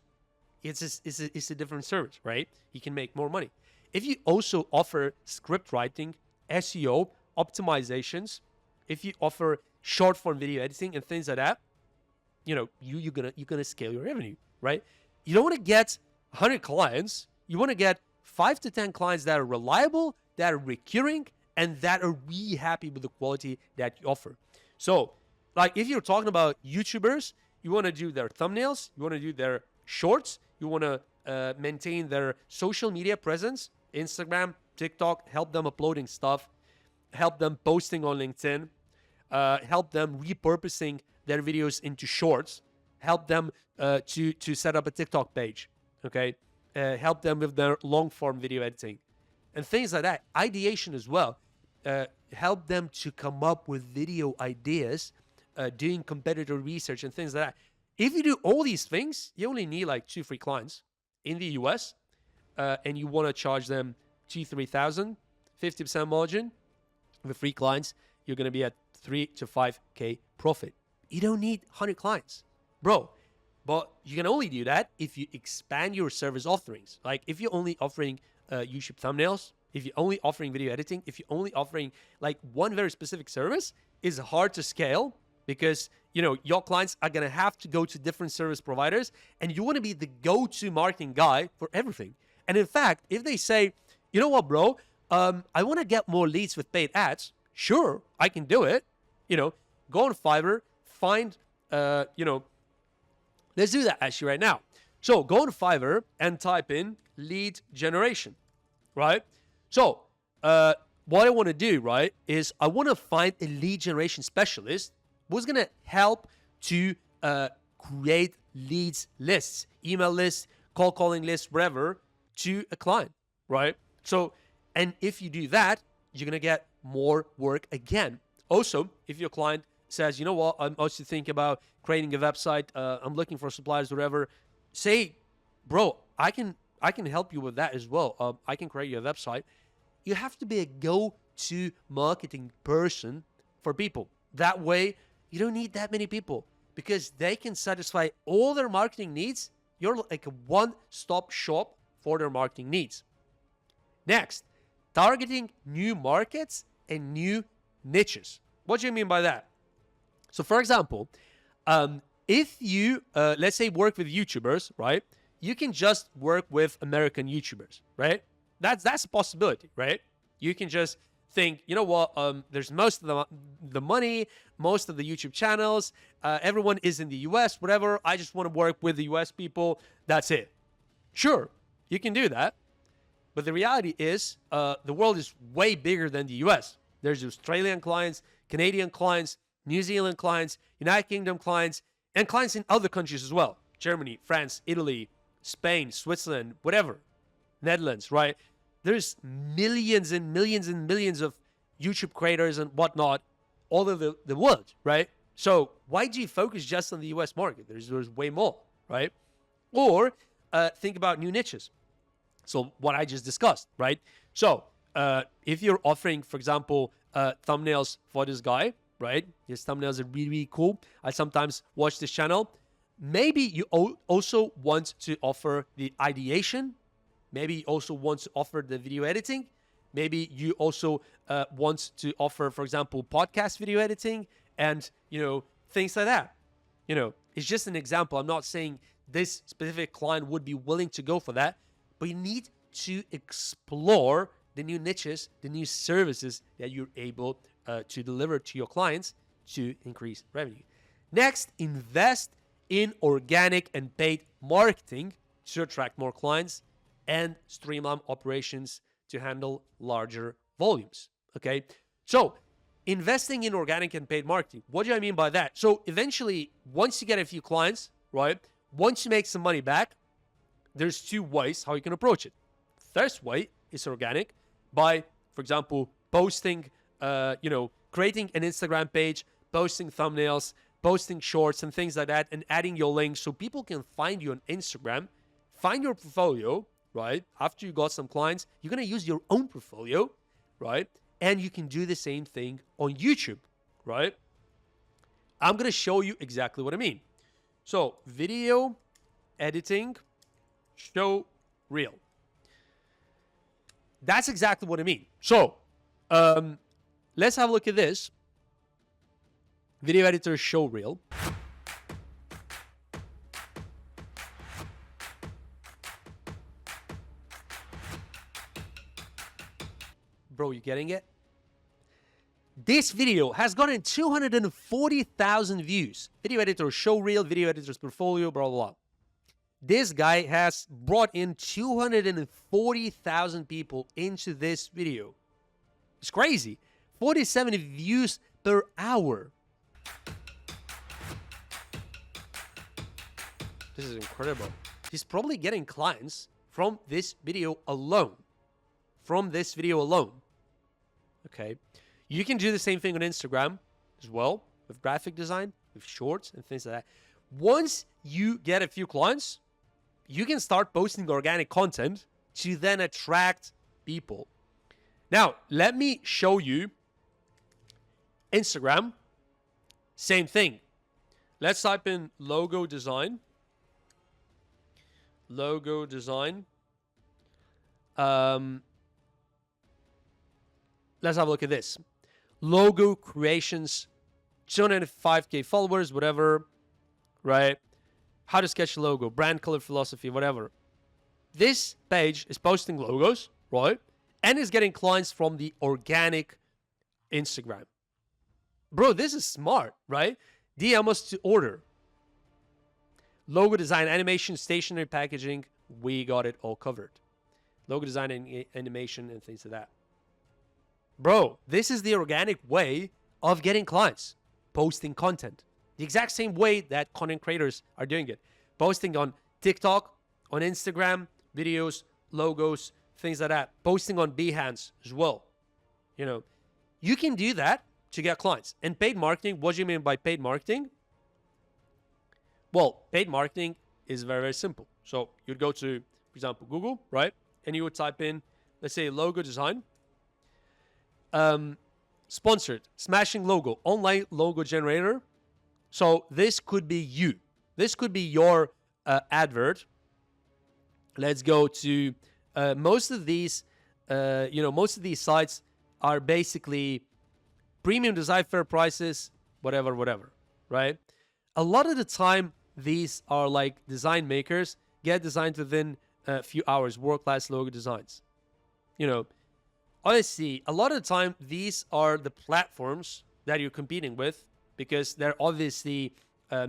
it's a different service, right? He can make more money. If you also offer script writing, SEO, optimizations, if you offer short form video editing and things like that, you know, you're gonna scale your revenue, right? You don't want to get 100 clients. You want to get 5 to 10 clients that are reliable, that are recurring, and that are really happy with the quality that you offer. So, like if you're talking about YouTubers, you want to do their thumbnails, you want to do their shorts, you want to maintain their social media presence, Instagram, TikTok, help them uploading stuff, help them posting on LinkedIn, help them repurposing their videos into shorts, help them to set up a TikTok page, okay? Help them with their long-form video editing and things like that. Ideation as well. Help them to come up with video ideas, doing competitor research and things like that. If you do all these things, you only need like 2-3 clients in the US, and you want to charge them $2,000-3,000, 50% margin. With 3 clients, you're going to be at 3 to 5K profit. You don't need 100 clients, bro. But you can only do that if you expand your service offerings. Like if you're only offering YouTube thumbnails, if you're only offering video editing, if you're only offering like one very specific service, it's hard to scale because, you know, your clients are going to have to go to different service providers and you want to be the go-to marketing guy for everything. And in fact, if they say, you know what, bro, I want to get more leads with paid ads. Sure, I can do it. You know, go on Fiverr, find, let's do that actually right now. So go on Fiverr and type in lead generation, right? So what I want to do, right, is I want to find a lead generation specialist who's going to help to create leads lists, email lists, cold calling lists, whatever, to a client, right? So, and if you do that, you're going to get more work again. Also, if your client says, you know what, I'm also thinking about creating a website, I'm looking for suppliers, whatever, say, bro, I can help you with that as well. I can create you a website. You have to be a go-to marketing person for people. That way, you don't need that many people because they can satisfy all their marketing needs. You're like a one-stop shop for their marketing needs. Next, targeting new markets and new niches. What do you mean by that? So, for example, if you, let's say, work with YouTubers, right? You can just work with American YouTubers, right? That's a possibility, right? You can just think, you know what? There's most of the money, most of the YouTube channels. Everyone is in the US, whatever. I just want to work with the US people. That's it. Sure, you can do that. But the reality is, the world is way bigger than the US. There's Australian clients, Canadian clients, New Zealand clients, United Kingdom clients, and clients in other countries as well. Germany, France, Italy, Spain, Switzerland, whatever, Netherlands, right? There's millions and millions and millions of YouTube creators and whatnot all over the world, right? So why do you focus just on the US market? There's way more, right? Or think about new niches. So what I just discussed, right? So if you're offering, for example, thumbnails for this guy, right? His thumbnails are really, really cool. I sometimes watch this channel. Maybe you also want to offer the ideation. Maybe you also want to offer the video editing. Maybe you also want to offer, for example, podcast video editing and, things like that. It's just an example. I'm not saying this specific client would be willing to go for that, but you need to explore the new niches, the new services that you're able to deliver to your clients to increase revenue. Next, invest in organic and paid marketing to attract more clients and streamline operations to handle larger volumes. Okay, so investing in organic and paid marketing. What do I mean by that? So eventually, once you get a few clients, right, once you make some money back, there's two ways how you can approach it. First way is organic by, for example, posting, creating an Instagram page, posting thumbnails, posting shorts and things like that, and adding your links so people can find you on Instagram, find your portfolio, right? After you got some clients, you're going to use your own portfolio, right? And you can do the same thing on YouTube, right? I'm going to show you exactly what I mean. So video editing, show reel. That's exactly what I mean. So let's have a look at this. Video editor, show reel. Bro, you getting it? This video has gotten 240,000 views. Video editor, show reel, video editor's portfolio, blah, blah, blah. This guy has brought in 240,000 people into this video. It's crazy. 47 views per hour. This is incredible. He's probably getting clients from this video alone. Okay. You can do the same thing on Instagram as well, with graphic design, with shorts and things like that. Once you get a few clients, you can start posting organic content to then attract people. Now, let me show you Instagram. Same thing. Let's type in logo design. Logo design. Let's have a look at this. Logo creations, 205K followers, whatever, right? How to sketch a logo, brand color philosophy, whatever. This page is posting logos, right? And is getting clients from the organic Instagram. Bro, this is smart, right? DM us to order. Logo design, animation, stationery packaging, we got it all covered. Logo design and animation and things like that. Bro, this is the organic way of getting clients. Posting content. The exact same way that content creators are doing it. Posting on TikTok, on Instagram, videos, logos, things like that. Posting on Behance as well. You can do that to get clients. And paid marketing, what do you mean by paid marketing? Well, paid marketing is very, very simple. So you'd go to, for example, Google, right? And you would type in, let's say, logo design. Sponsored, smashing logo, online logo generator. So this could be you. This could be your advert. Let's go to most of these. Most of these sites are basically premium design, fair prices, whatever, right? A lot of the time, these are like design makers, get designed within a few hours, world-class logo designs. Honestly, a lot of the time, these are the platforms that you're competing with because they're obviously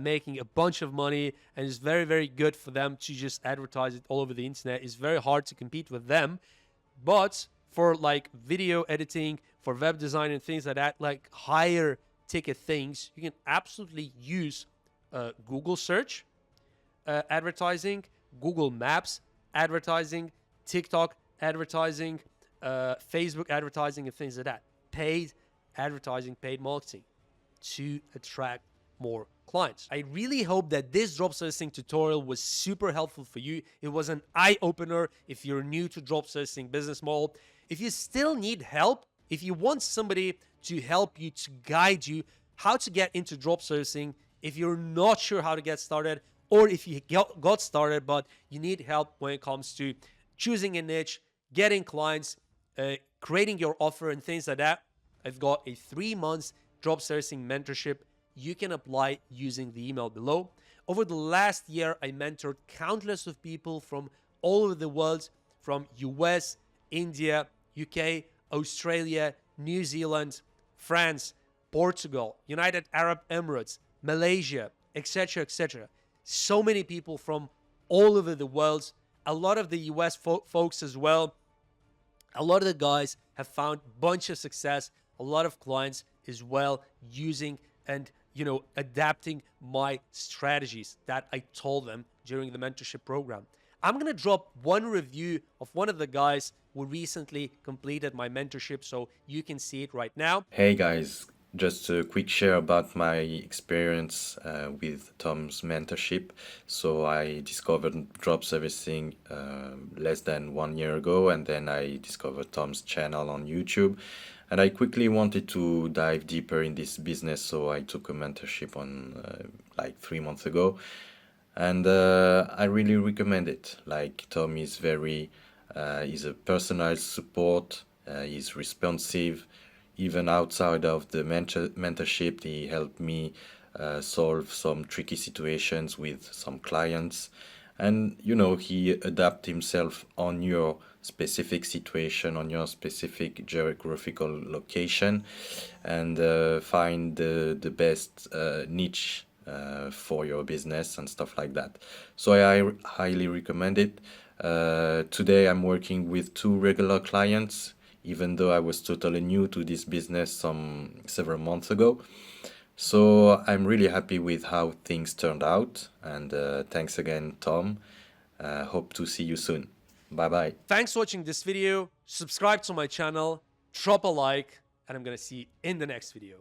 making a bunch of money and it's very, very good for them to just advertise it all over the internet. It's very hard to compete with them. But for like video editing, for web design and things like that, like higher ticket things, you can absolutely use Google search advertising, Google Maps advertising, TikTok advertising, Facebook advertising, and things like that. Paid advertising, paid marketing to attract more clients. I really hope that this drop servicing tutorial was super helpful for you. It was an eye-opener if you're new to drop servicing business model. If you still need help, if you want somebody to help you, to guide you how to get into drop servicing, if you're not sure how to get started, or if you got started but you need help when it comes to choosing a niche, getting clients, creating your offer and things like that, I've got a 3 months drop servicing mentorship. You can apply using the email below. Over the last year, I mentored countless of people from all over the world, from US, India, UK, Australia, New Zealand, France, Portugal, United Arab Emirates, Malaysia, etc., etc. So many people from all over the world, a lot of the US folks as well. A lot of the guys have found a bunch of success, a lot of clients as well, using and adapting my strategies that I told them during the mentorship program. I'm going to drop one review of one of the guys who recently completed my mentorship, so you can see it right now. Hey guys, just a quick share about my experience with Tom's mentorship. So I discovered drop servicing less than 1 year ago, and then I discovered Tom's channel on YouTube. And I quickly wanted to dive deeper in this business, so I took a mentorship on like 3 months ago. And I really recommend it. Like, Tom is he's a personalized support, he's responsive. Even outside of the mentorship, he helped me solve some tricky situations with some clients. And, he adapt himself on your specific situation, on your specific geographical location, and find the best niche for your business and stuff like that. So I highly recommend it. Today I'm working with 2 regular clients, even though I was totally new to this business several months ago. So I'm really happy with how things turned out. And thanks again, Tom. Hope to see you soon. Bye bye. Thanks for watching this video. Subscribe to my channel, drop a like, and I'm going to see you in the next video.